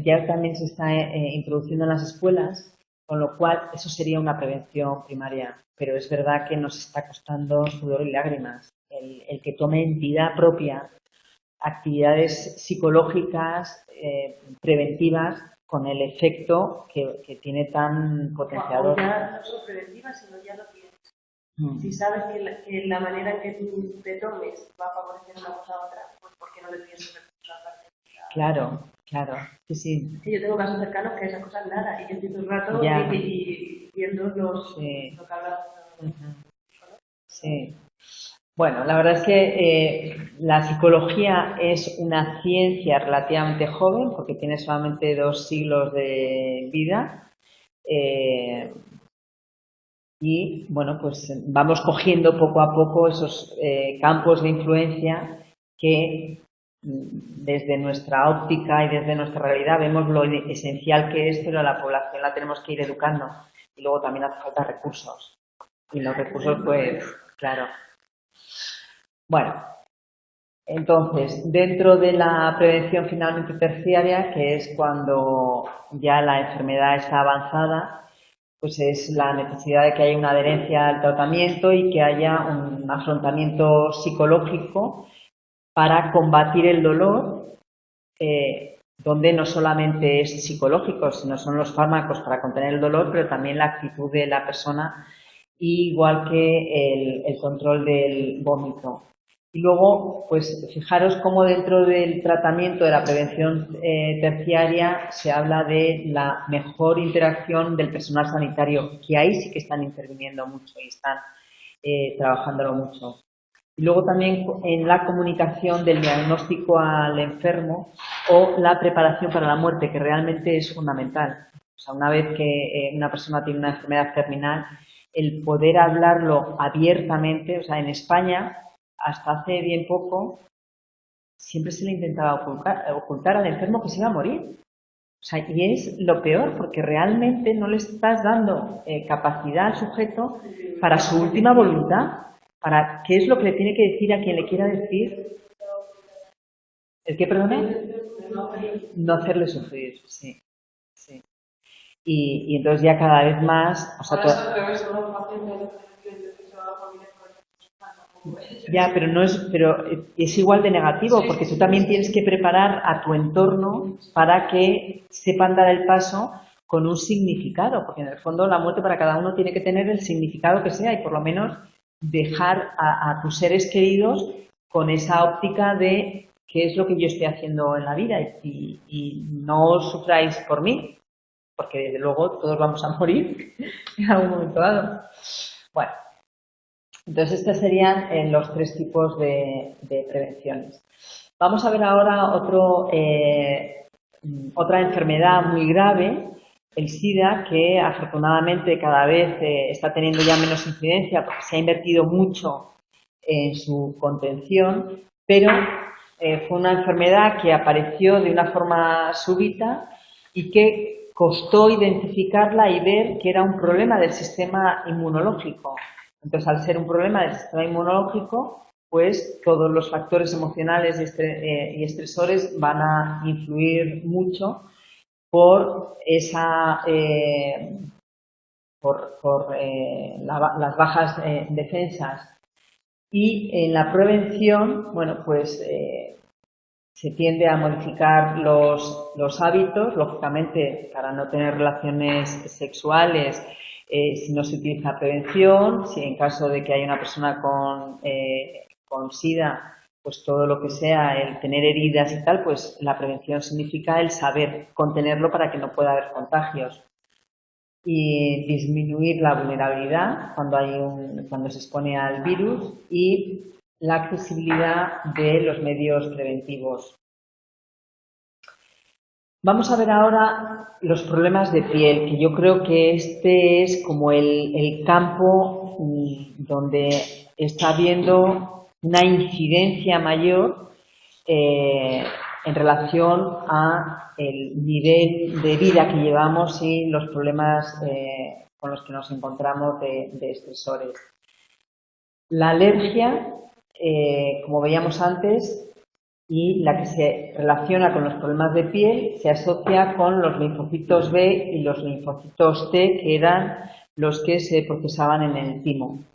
ya también se está introduciendo en las escuelas, con lo cual eso sería una prevención primaria. Pero es verdad que nos está costando sudor y lágrimas el que tome entidad propia actividades psicológicas preventivas con el efecto que tiene tan potenciador. O ya no solo preventivas, sino ya lo tienes. Si sabes que la manera en que tú te tomes va a favorecer una cosa a otra, pues ¿por qué no le pides recursos aparte? Claro, claro, sí, sí. Sí, yo tengo casos cercanos que esas cosas nada, y yo estoy todo el rato y viendo lo que hablas. Sí. Bueno, la verdad es que la psicología es una ciencia relativamente joven, porque tiene solamente 2 siglos de vida. Y bueno, pues vamos cogiendo poco a poco esos campos de influencia que desde nuestra óptica y desde nuestra realidad vemos lo esencial que es, pero a la población la tenemos que ir educando. Y luego también hace falta recursos. Y los recursos, pues, claro. Bueno, entonces, dentro de la prevención finalmente terciaria, que es cuando ya la enfermedad está avanzada, pues es la necesidad de que haya una adherencia al tratamiento y que haya un afrontamiento psicológico para combatir el dolor, donde no solamente es psicológico, sino son los fármacos para contener el dolor, pero también la actitud de la persona, igual que el control del vómito. Y luego, pues fijaros cómo dentro del tratamiento de la prevención terciaria se habla de la mejor interacción del personal sanitario, que ahí sí que están interviniendo mucho y están trabajándolo mucho. Y luego también en la comunicación del diagnóstico al enfermo o la preparación para la muerte, que realmente es fundamental. O sea, una vez que una persona tiene una enfermedad terminal, el poder hablarlo abiertamente, o sea, en España, hasta hace bien poco, siempre se le intentaba ocultar al enfermo que se iba a morir. O sea, y es lo peor, porque realmente no le estás dando capacidad al sujeto para su última voluntad, para qué es lo que le tiene que decir a quien le quiera decir. ¿El qué, perdona? No hacerle sufrir, sí. Sí. Y entonces ya cada vez más... O sea, ya, pero no es, pero es igual de negativo, porque tú también tienes que preparar a tu entorno para que sepan dar el paso con un significado, porque en el fondo la muerte para cada uno tiene que tener el significado que sea y por lo menos dejar a tus seres queridos con esa óptica de qué es lo que yo estoy haciendo en la vida y no sufráis por mí, porque desde luego todos vamos a morir en algún momento dado. Bueno. Entonces, estos serían los 3 tipos de prevenciones. Vamos a ver ahora otra enfermedad muy grave, el SIDA, que afortunadamente cada vez está teniendo ya menos incidencia porque se ha invertido mucho en su contención, pero fue una enfermedad que apareció de una forma súbita y que costó identificarla y ver que era un problema del sistema inmunológico. Entonces, al ser un problema del sistema inmunológico, pues todos los factores emocionales y estresores van a influir mucho por esa las bajas defensas. Y en la prevención, bueno, pues se tiende a modificar los hábitos, lógicamente para no tener relaciones sexuales si no se utiliza prevención, si en caso de que haya una persona con SIDA, pues todo lo que sea el tener heridas y tal, pues la prevención significa el saber contenerlo para que no pueda haber contagios y disminuir la vulnerabilidad cuando se expone al virus y la accesibilidad de los medios preventivos. Vamos a ver ahora los problemas de piel, que yo creo que este es como el campo donde está habiendo una incidencia mayor en relación a el nivel de vida que llevamos y los problemas con los que nos encontramos de estresores. La alergia, como veíamos antes, y la que se relaciona con los problemas de piel se asocia con los linfocitos B y los linfocitos T, que eran los que se procesaban en el timo.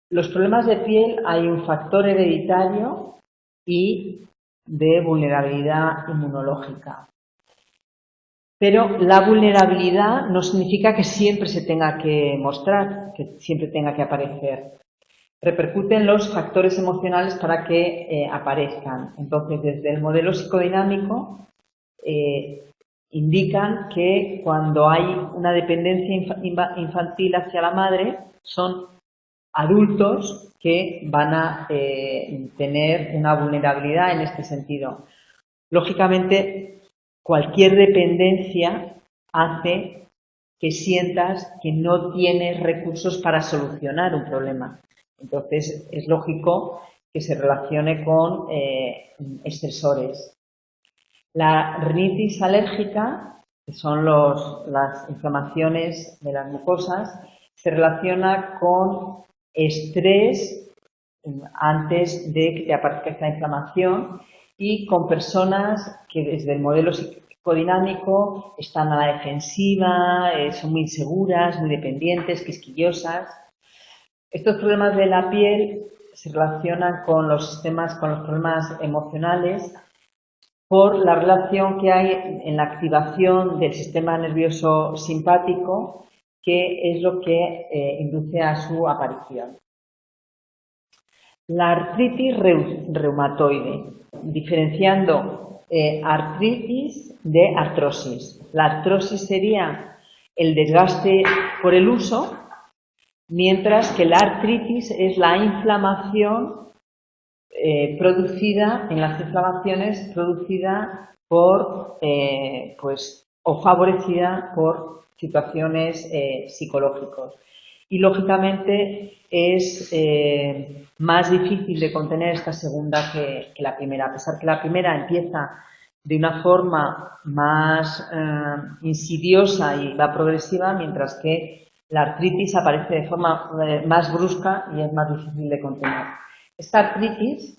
Los problemas de piel hay un factor hereditario y de vulnerabilidad inmunológica. Pero la vulnerabilidad no significa que siempre se tenga que mostrar, que siempre tenga que aparecer. Repercuten los factores emocionales para que aparezcan. Entonces, desde el modelo psicodinámico indican que cuando hay una dependencia infantil hacia la madre, son adultos que van a tener una vulnerabilidad en este sentido. Lógicamente, cualquier dependencia hace que sientas que no tienes recursos para solucionar un problema. Entonces, es lógico que se relacione con estresores. La rinitis alérgica, que son las inflamaciones de las mucosas, se relaciona con estrés antes de que te aparezca esta inflamación y con personas que desde el modelo psicodinámico están a la defensiva, son muy inseguras, muy dependientes, quisquillosas. Estos problemas de la piel se relacionan con los problemas emocionales por la relación que hay en la activación del sistema nervioso simpático, que es lo que induce a su aparición. La artritis reumatoide, diferenciando artritis de artrosis. La artrosis sería el desgaste por el uso, mientras que la artritis es la inflamación producida en las inflamaciones producida por o favorecida por situaciones psicológicas. Y lógicamente es más difícil de contener esta segunda que la primera, a pesar que la primera empieza de una forma más insidiosa y va progresiva, mientras que la artritis aparece de forma más brusca y es más difícil de contener. Esta artritis,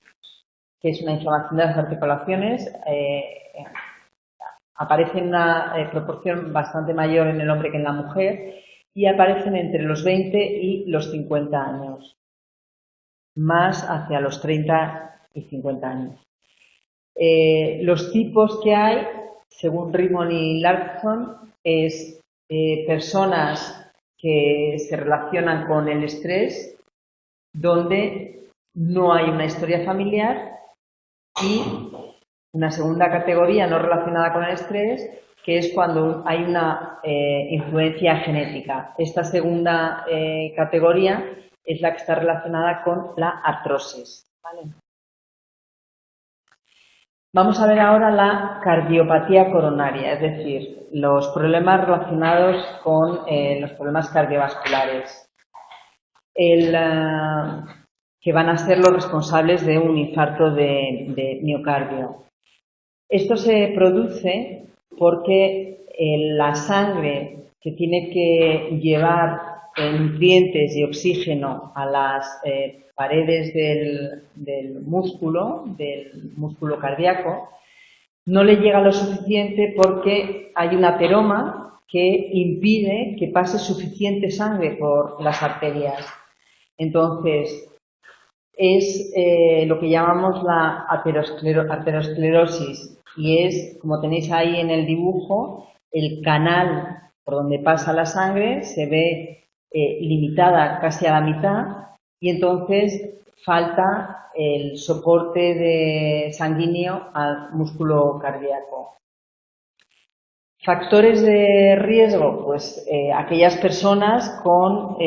que es una inflamación de las articulaciones, aparece en una proporción bastante mayor en el hombre que en la mujer y aparecen entre los 20 y los 50 años, más hacia los 30 y 50 años. Los tipos que hay, según Rimon y Larson, es personas que se relacionan con el estrés, donde no hay una historia familiar, y una segunda categoría no relacionada con el estrés, que es cuando hay una influencia genética. Esta segunda categoría es la que está relacionada con la artrosis. ¿Vale? Vamos a ver ahora la cardiopatía coronaria, es decir, los problemas relacionados con los problemas cardiovasculares, que van a ser los responsables de un infarto de miocardio. Esto se produce porque la sangre que tiene que llevar nutrientes y oxígeno a las paredes del músculo cardíaco, no le llega lo suficiente porque hay un ateroma que impide que pase suficiente sangre por las arterias. Entonces, es lo que llamamos la aterosclerosis, y es, como tenéis ahí en el dibujo, el canal por donde pasa la sangre se ve limitada casi a la mitad, y entonces falta el soporte sanguíneo al músculo cardíaco. Factores de riesgo, pues aquellas personas con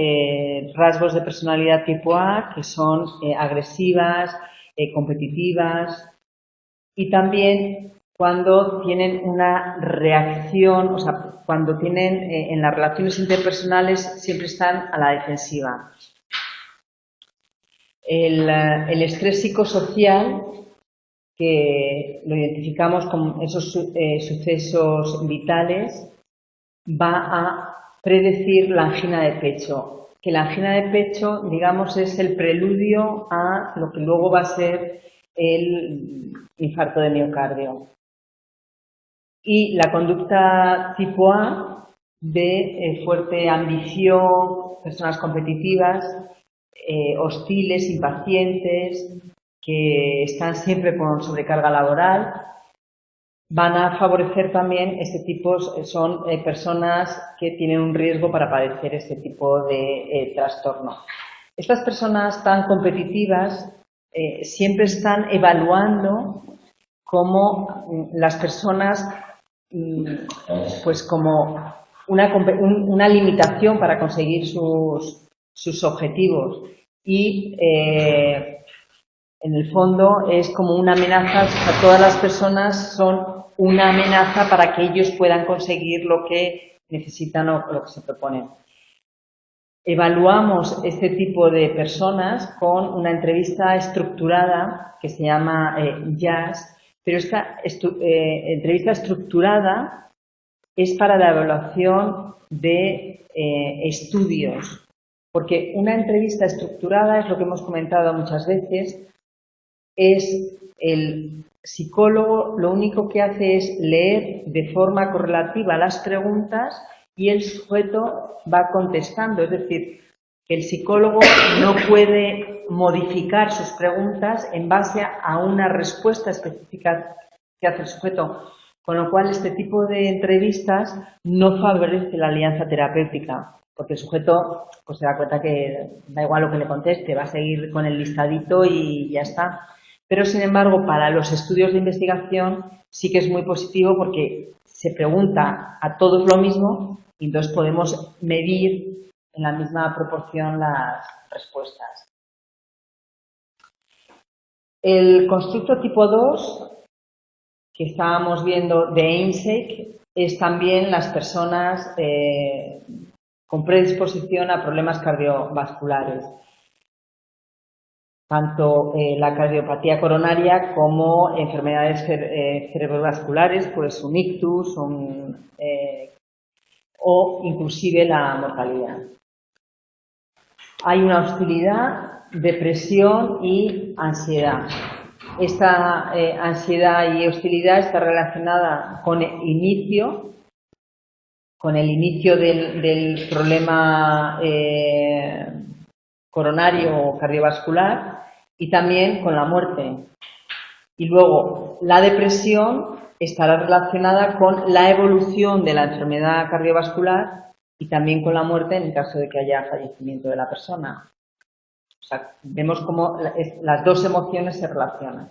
rasgos de personalidad tipo A, que son agresivas, competitivas, y también cuando tienen una reacción, o sea, cuando tienen en las relaciones interpersonales siempre están a la defensiva. El estrés psicosocial, que lo identificamos como esos sucesos vitales, va a predecir la angina de pecho. Que la angina de pecho, digamos, es el preludio a lo que luego va a ser el infarto de miocardio. Y la conducta tipo A, de fuerte ambición, personas competitivas, hostiles, impacientes, que están siempre con sobrecarga laboral, van a favorecer también este tipo, son personas que tienen un riesgo para padecer este tipo de trastorno. Estas personas tan competitivas siempre están evaluando cómo las personas, pues como una limitación para conseguir sus objetivos y en el fondo es como una amenaza, o sea, todas las personas son una amenaza para que ellos puedan conseguir lo que necesitan o lo que se proponen. Evaluamos este tipo de personas con una entrevista estructurada que se llama JASS, pero esta entrevista estructurada es para la evaluación de estudios, porque una entrevista estructurada es lo que hemos comentado muchas veces, es el psicólogo lo único que hace es leer de forma correlativa las preguntas y el sujeto va contestando, es decir, que el psicólogo no puede modificar sus preguntas en base a una respuesta específica que hace el sujeto, con lo cual este tipo de entrevistas no favorece la alianza terapéutica, porque el sujeto pues se da cuenta que da igual lo que le conteste, va a seguir con el listadito y ya está. Pero, sin embargo, para los estudios de investigación sí que es muy positivo porque se pregunta a todos lo mismo y entonces podemos medir en la misma proporción las respuestas. El constructo tipo 2 que estábamos viendo de EIMSEC es también las personas con predisposición a problemas cardiovasculares. Tanto la cardiopatía coronaria como enfermedades cerebrovasculares, pues un ictus o inclusive la mortalidad. Hay una hostilidad, depresión y ansiedad. Esta ansiedad y hostilidad está relacionada con el inicio del problema coronario o cardiovascular y también con la muerte. Y luego, la depresión estará relacionada con la evolución de la enfermedad cardiovascular y también con la muerte en el caso de que haya fallecimiento de la persona. O sea, vemos cómo las dos emociones se relacionan.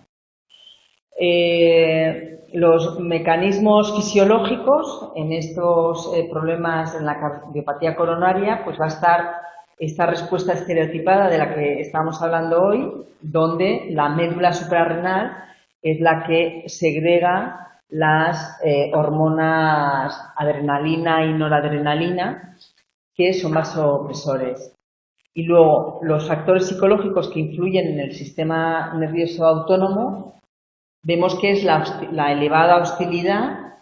Los mecanismos fisiológicos en estos problemas en la cardiopatía coronaria, pues va a estar esta respuesta estereotipada de la que estamos hablando hoy, donde la médula suprarrenal es la que segrega las hormonas adrenalina y noradrenalina, que son vasopresores. Y luego, los factores psicológicos que influyen en el sistema nervioso autónomo, vemos que es la elevada hostilidad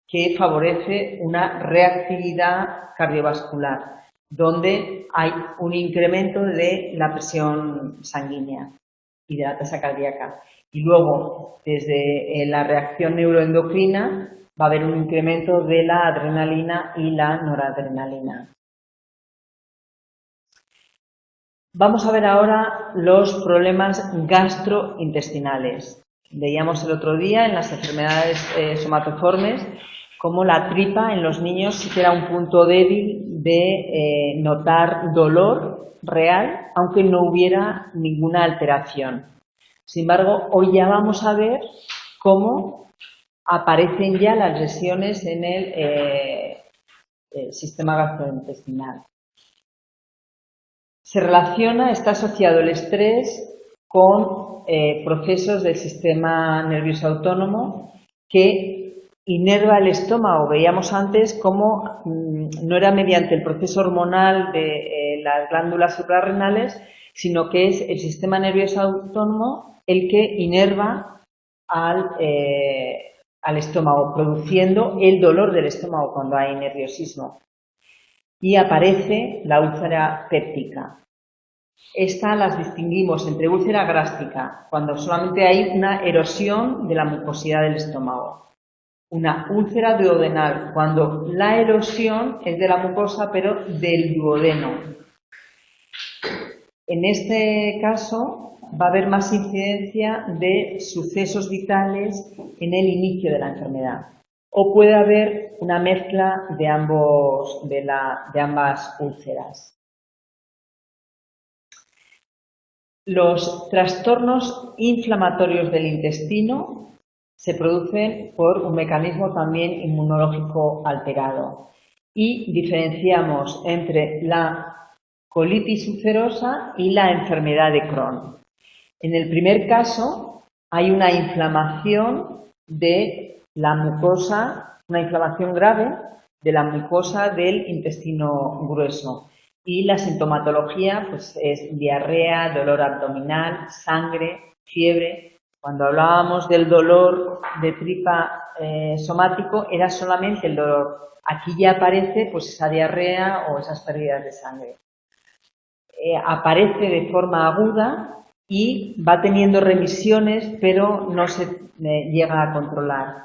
que favorece una reactividad cardiovascular, donde hay un incremento de la presión sanguínea y de la tasa cardíaca. Y luego, desde la reacción neuroendocrina, va a haber un incremento de la adrenalina y la noradrenalina. Vamos a ver ahora los problemas gastrointestinales. Veíamos el otro día en las enfermedades somatoformes cómo la tripa en los niños sí que era un punto débil de notar dolor real, aunque no hubiera ninguna alteración. Sin embargo, hoy ya vamos a ver cómo aparecen ya las lesiones en el sistema gastrointestinal. Está asociado el estrés con procesos del sistema nervioso autónomo que inerva el estómago. Veíamos antes cómo no era mediante el proceso hormonal de las glándulas suprarrenales, sino que es el sistema nervioso autónomo el que inerva al estómago, produciendo el dolor del estómago cuando hay nerviosismo. Y aparece la úlcera péptica. Estas las distinguimos entre úlcera gástrica, cuando solamente hay una erosión de la mucosidad del estómago. Una úlcera duodenal, cuando la erosión es de la mucosa, pero del duodeno. En este caso va a haber más incidencia de sucesos vitales en el inicio de la enfermedad. O puede haber una mezcla de ambas úlceras. Los trastornos inflamatorios del intestino se producen por un mecanismo también inmunológico alterado y diferenciamos entre la colitis ulcerosa y la enfermedad de Crohn. En el primer caso hay una inflamación de la mucosa, una inflamación grave de la mucosa del intestino grueso. Y la sintomatología pues, es diarrea, dolor abdominal, sangre, fiebre. Cuando hablábamos del dolor de tripa somático, era solamente el dolor. Aquí ya aparece pues, esa diarrea o esas pérdidas de sangre. Aparece de forma aguda y va teniendo remisiones, pero no se llega a controlar.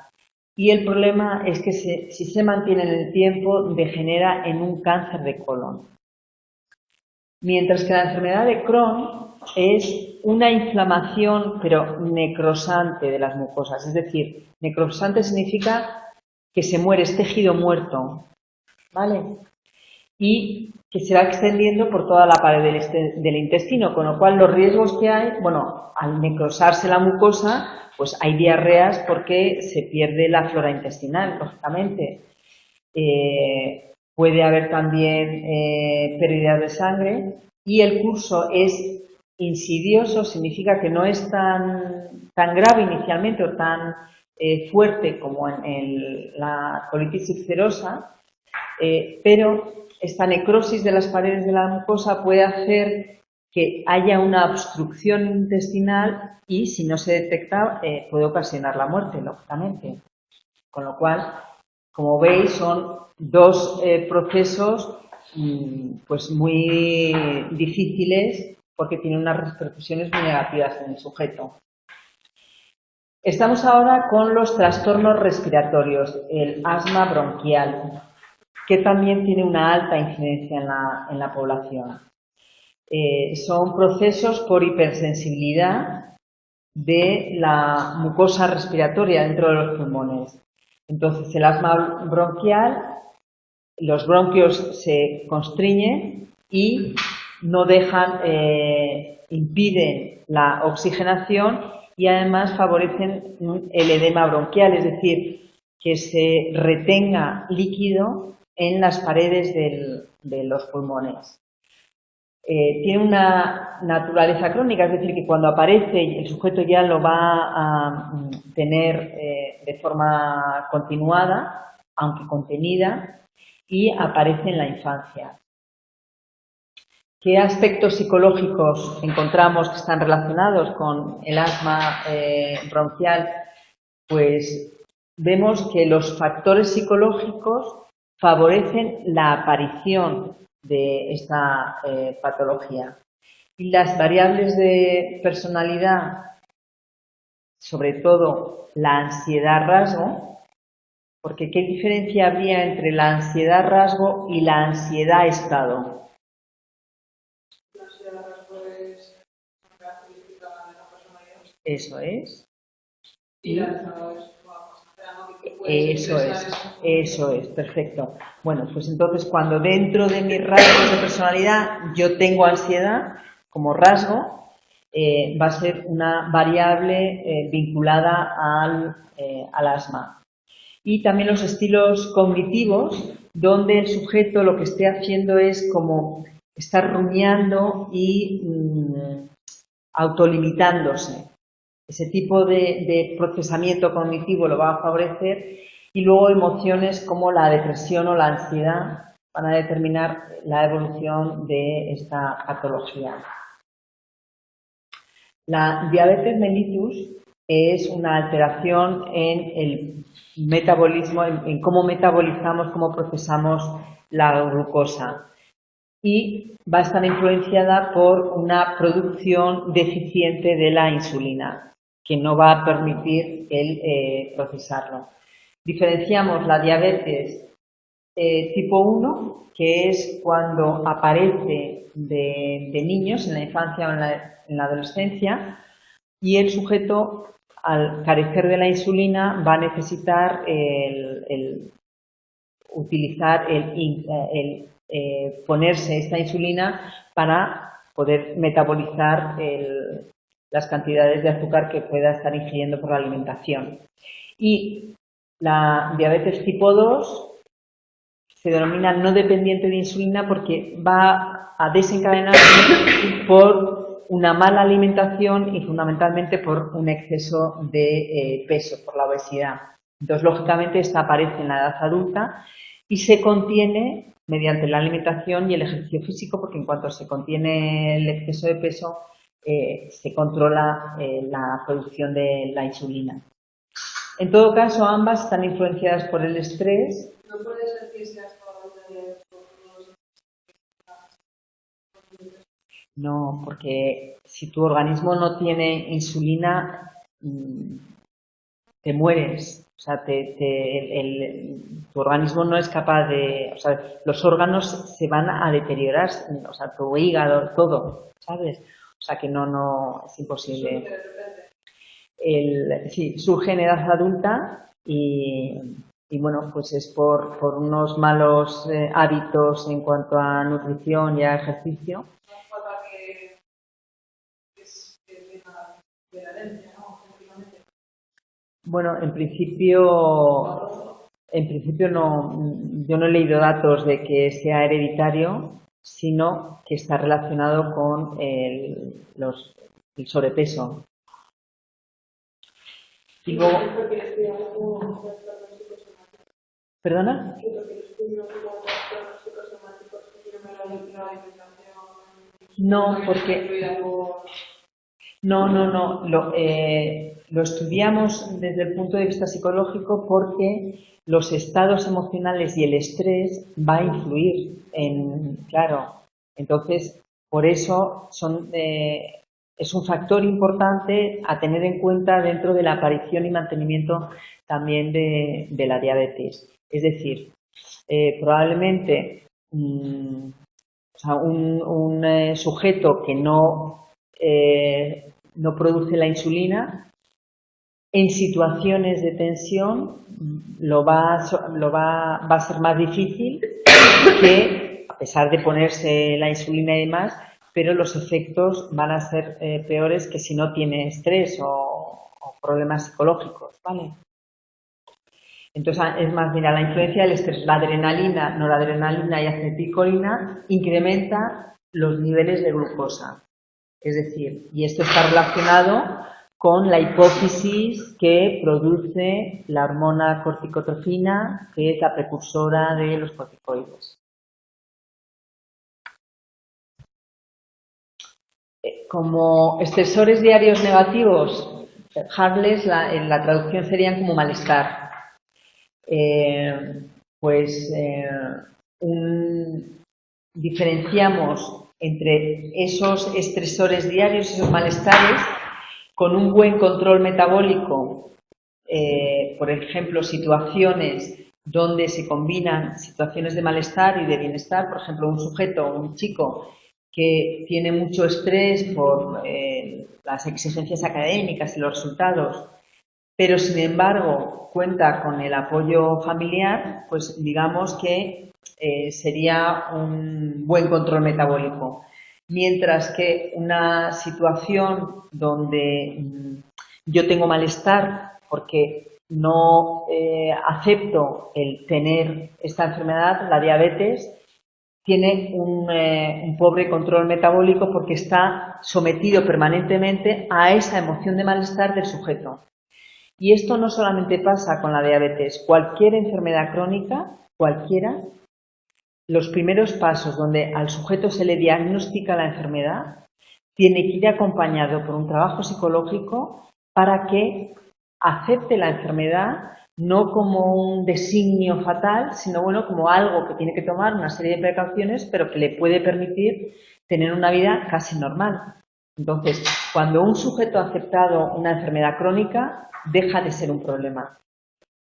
Y el problema es que si se mantiene en el tiempo, degenera en un cáncer de colon. Mientras que la enfermedad de Crohn es una inflamación, pero necrosante de las mucosas. Es decir, necrosante significa que se muere, es tejido muerto, ¿vale? Y que se va extendiendo por toda la pared del intestino, con lo cual los riesgos que hay, bueno, al necrosarse la mucosa, pues hay diarreas porque se pierde la flora intestinal, lógicamente. Puede haber también pérdidas de sangre y el curso es insidioso, significa que no es tan grave inicialmente o tan fuerte como en la colitis ulcerosa, pero esta necrosis de las paredes de la mucosa puede hacer que haya una obstrucción intestinal y, si no se detecta, puede ocasionar la muerte, lógicamente. Con lo cual, como veis, son dos procesos pues muy difíciles porque tienen unas repercusiones muy negativas en el sujeto. Estamos ahora con los trastornos respiratorios, el asma bronquial, que también tiene una alta incidencia en la población. Son procesos por hipersensibilidad de la mucosa respiratoria dentro de los pulmones. Entonces, el asma bronquial, los bronquios se constriñen y no dejan, impiden la oxigenación y además favorecen el edema bronquial, es decir, que se retenga líquido en las paredes de los pulmones. Tiene una naturaleza crónica, es decir, que cuando aparece el sujeto ya lo va a tener de forma continuada, aunque contenida, y aparece en la infancia. ¿Qué aspectos psicológicos encontramos que están relacionados con el asma bronquial? Pues vemos que los factores psicológicos favorecen la aparición de esta patología. Y las variables de personalidad, sobre todo la ansiedad rasgo, porque ¿qué diferencia habría entre la ansiedad rasgo y la ansiedad estado? La ansiedad rasgo es una característica de la personalidad. Eso es. Y la estado es Eso es, perfecto. Bueno, pues entonces cuando dentro de mis rasgos de personalidad yo tengo ansiedad como rasgo, va a ser una variable vinculada al asma. Y también los estilos cognitivos, donde el sujeto lo que esté haciendo es como estar rumiando y autolimitándose. ese tipo de procesamiento cognitivo lo va a favorecer, y luego emociones como la depresión o la ansiedad van a determinar la evolución de esta patología. La diabetes mellitus es una alteración en el metabolismo, en cómo metabolizamos, cómo procesamos la glucosa, y va a estar influenciada por una producción deficiente de la insulina, que no va a permitir el procesarlo. Diferenciamos la diabetes tipo 1, que es cuando aparece de niños, en la infancia o en la adolescencia, y el sujeto, al carecer de la insulina, va a necesitar utilizar ponerse esta insulina para poder metabolizar las cantidades de azúcar que pueda estar ingiriendo por la alimentación. Y la diabetes tipo 2 se denomina no dependiente de insulina porque va a desencadenarse por una mala alimentación y fundamentalmente por un exceso de peso, por la obesidad. Entonces, lógicamente, esta aparece en la edad adulta y se contiene mediante la alimentación y el ejercicio físico, porque en cuanto se contiene el exceso de peso, se controla la producción de la insulina. En todo caso, ambas están influenciadas por el estrés. No puede ser que seas probable No, porque si tu organismo no tiene insulina, te mueres. O sea, tu organismo no es capaz de... O sea, los órganos se van a deteriorar, o sea, tu hígado, todo, ¿sabes? O sea, que no, es imposible. Sí, surge en edad adulta y bueno, pues es por unos malos hábitos en cuanto a nutrición y a ejercicio. Bueno, en principio no, yo no he leído datos de que sea hereditario, sino que está relacionado con el sobrepeso. Y luego, ¿perdona? No, porque no. Lo estudiamos desde el punto de vista psicológico porque los estados emocionales y el estrés va a influir claro. Entonces, por eso es un factor importante a tener en cuenta dentro de la aparición y mantenimiento también de la diabetes. Es decir, probablemente o sea, un sujeto que no produce la insulina, en situaciones de tensión va a ser más difícil que, a pesar de ponerse la insulina y demás, pero los efectos van a ser peores que si no tiene estrés o problemas psicológicos, ¿vale? Entonces, es más, mira, la influencia del estrés, la adrenalina, noradrenalina y acetilcolina incrementa los niveles de glucosa. Es decir, y esto está relacionado con la hipófisis que produce la hormona corticotrofina, que es la precursora de los corticoides. Como estresores diarios negativos, harmless, la traducción serían como malestar. Diferenciamos entre esos estresores diarios, esos malestares, con un buen control metabólico, por ejemplo, situaciones donde se combinan situaciones de malestar y de bienestar, por ejemplo, un chico que tiene mucho estrés por las exigencias académicas y los resultados, pero sin embargo cuenta con el apoyo familiar, pues digamos que sería un buen control metabólico. Mientras que una situación donde yo tengo malestar porque no acepto el tener esta enfermedad, la diabetes, tiene un pobre control metabólico porque está sometido permanentemente a esa emoción de malestar del sujeto. Y esto no solamente pasa con la diabetes, cualquier enfermedad crónica, cualquiera, los primeros pasos donde al sujeto se le diagnostica la enfermedad tiene que ir acompañado por un trabajo psicológico para que acepte la enfermedad no como un designio fatal, sino bueno, como algo que tiene que tomar una serie de precauciones, pero que le puede permitir tener una vida casi normal. Entonces, cuando un sujeto ha aceptado una enfermedad crónica, deja de ser un problema.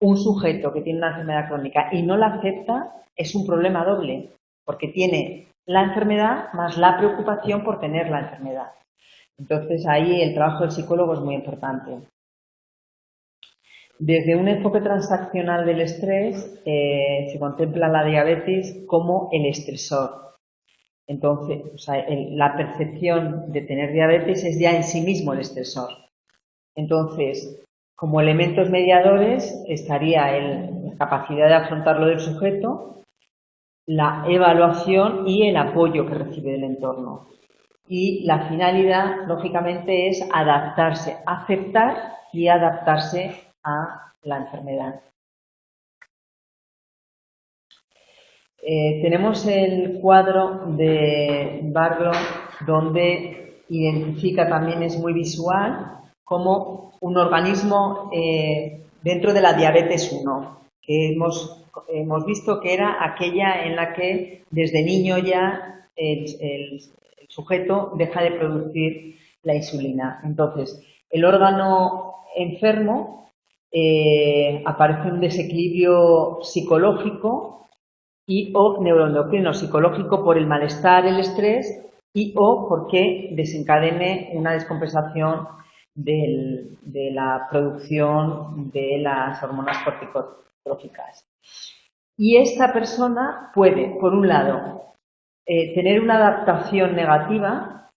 Un sujeto que tiene una enfermedad crónica y no la acepta es un problema doble, porque tiene la enfermedad más la preocupación por tener la enfermedad. Entonces, ahí el trabajo del psicólogo es muy importante. Desde un enfoque transaccional del estrés, se contempla la diabetes como el estresor. Entonces, o sea, la percepción de tener diabetes es ya en sí mismo el estresor. Entonces, como elementos mediadores estaría la capacidad de afrontarlo del sujeto, la evaluación y el apoyo que recibe del entorno. Y la finalidad, lógicamente, es adaptarse, aceptar y adaptarse a la enfermedad. Tenemos el cuadro de Barlow donde identifica, también es muy visual, como un organismo dentro de la diabetes 1, que hemos visto que era aquella en la que desde niño ya el sujeto deja de producir la insulina. Entonces, el órgano enfermo aparece un desequilibrio psicológico y o neuroendocrino, psicológico por el malestar, el estrés y o porque desencadene una descompensación de la producción de las hormonas corticotróficas. Y esta persona puede, por un lado, tener una adaptación negativa,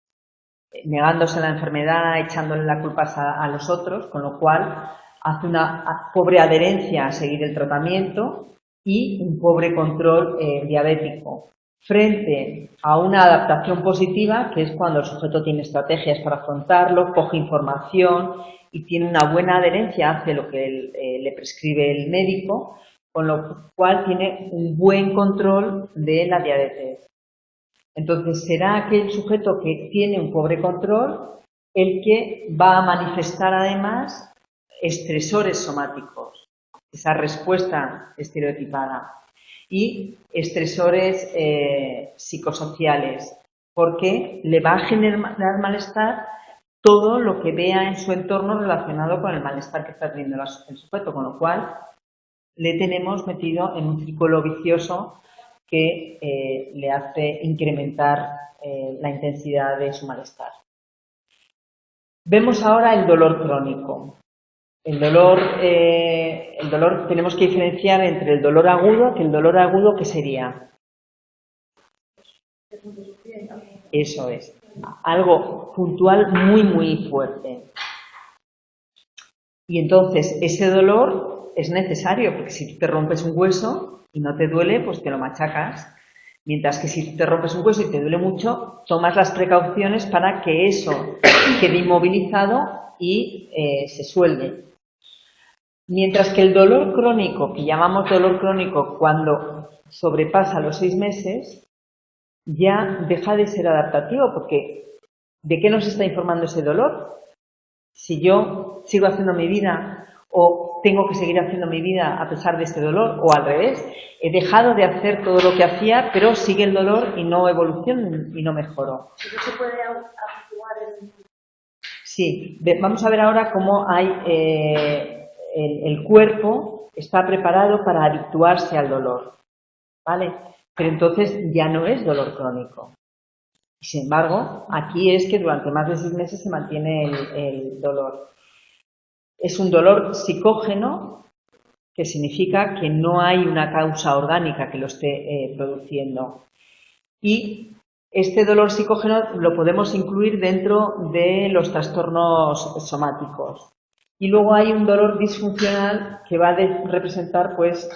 negándose la enfermedad, echándole la culpa a los otros, con lo cual hace una pobre adherencia a seguir el tratamiento y un pobre control diabético, frente a una adaptación positiva, que es cuando el sujeto tiene estrategias para afrontarlo, coge información y tiene una buena adherencia hacia lo que le prescribe el médico, con lo cual tiene un buen control de la diabetes. Entonces, será aquel sujeto que tiene un pobre control el que va a manifestar además estresores somáticos, esa respuesta estereotipada, y estresores psicosociales, porque le va a generar malestar todo lo que vea en su entorno relacionado con el malestar que está teniendo el sujeto, con lo cual le tenemos metido en un círculo vicioso que le hace incrementar la intensidad de su malestar. Vemos ahora el dolor crónico. El dolor tenemos que diferenciar entre el dolor agudo, que el dolor agudo, ¿qué sería? Eso es, algo puntual muy fuerte. Y entonces ese dolor es necesario, porque si tú te rompes un hueso y no te duele, pues te lo machacas. Mientras que si te rompes un hueso y te duele mucho, tomas las precauciones para que eso quede inmovilizado y se suelde. Mientras que el dolor crónico, que llamamos dolor crónico cuando sobrepasa los 6 meses, ya deja de ser adaptativo, porque ¿de qué nos está informando ese dolor? Si yo sigo haciendo mi vida o tengo que seguir haciendo mi vida a pesar de este dolor, o al revés, he dejado de hacer todo lo que hacía, pero sigue el dolor y no evoluciono y no mejoro. ¿Eso se puede actuar en...? Sí, vamos a ver ahora cómo hay el cuerpo está preparado para habituarse al dolor, ¿vale? Pero entonces ya no es dolor crónico. Sin embargo, aquí es que durante más de 6 meses se mantiene el dolor. Es un dolor psicógeno, que significa que no hay una causa orgánica que lo esté produciendo. Y este dolor psicógeno lo podemos incluir dentro de los trastornos somáticos. Y luego hay un dolor disfuncional que va a representar pues,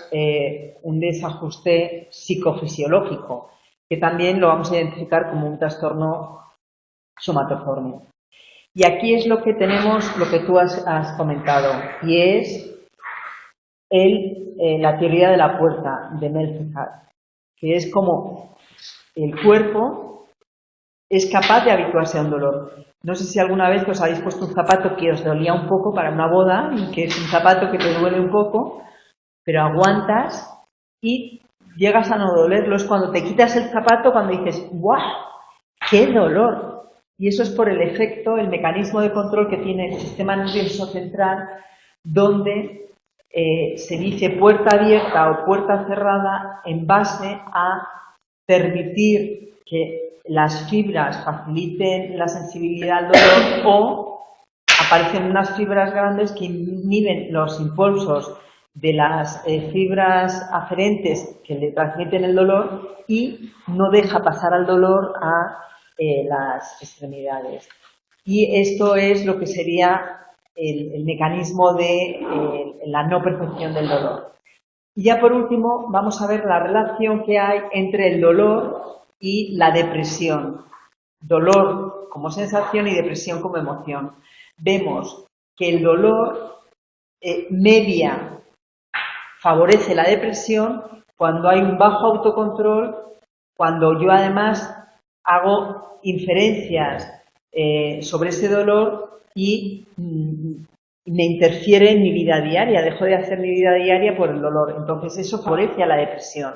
un desajuste psicofisiológico, que también lo vamos a identificar como un trastorno somatoforme. Y aquí es lo que tenemos, lo que tú has comentado, y es la teoría de la puerta de Melfihat, que es como el cuerpo es capaz de habituarse a un dolor. No sé si alguna vez os habéis puesto un zapato que os dolía un poco para una boda, y que es un zapato que te duele un poco, pero aguantas y llegas a no dolerlo. Es cuando te quitas el zapato, cuando dices, ¡guau! ¡Qué dolor! Y eso es por el efecto, el mecanismo de control que tiene el sistema nervioso central, donde se dice puerta abierta o puerta cerrada en base a permitir que las fibras faciliten la sensibilidad al dolor o aparecen unas fibras grandes que inhiben los impulsos de las fibras aferentes que le transmiten el dolor y no deja pasar al dolor a las extremidades. Y esto es lo que sería el mecanismo de la no percepción del dolor. Y ya por último vamos a ver la relación que hay entre el dolor y la depresión. Dolor como sensación y depresión como emoción. Vemos que el dolor favorece la depresión cuando hay un bajo autocontrol, cuando yo además hago inferencias sobre ese dolor y me interfiere en mi vida diaria, dejo de hacer mi vida diaria por el dolor. Entonces eso favorece a la depresión.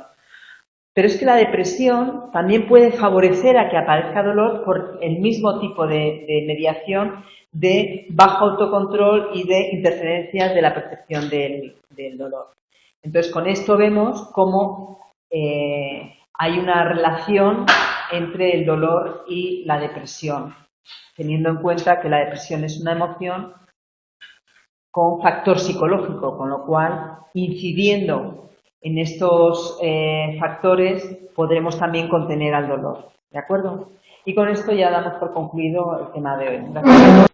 Pero es que la depresión también puede favorecer a que aparezca dolor por el mismo tipo de mediación de bajo autocontrol y de interferencias de la percepción del dolor. Entonces con esto vemos cómo hay una relación entre el dolor y la depresión, teniendo en cuenta que la depresión es una emoción con factor psicológico, con lo cual, incidiendo en estos factores, podremos también contener al dolor. ¿De acuerdo? Y con esto ya damos por concluido el tema de hoy. Gracias.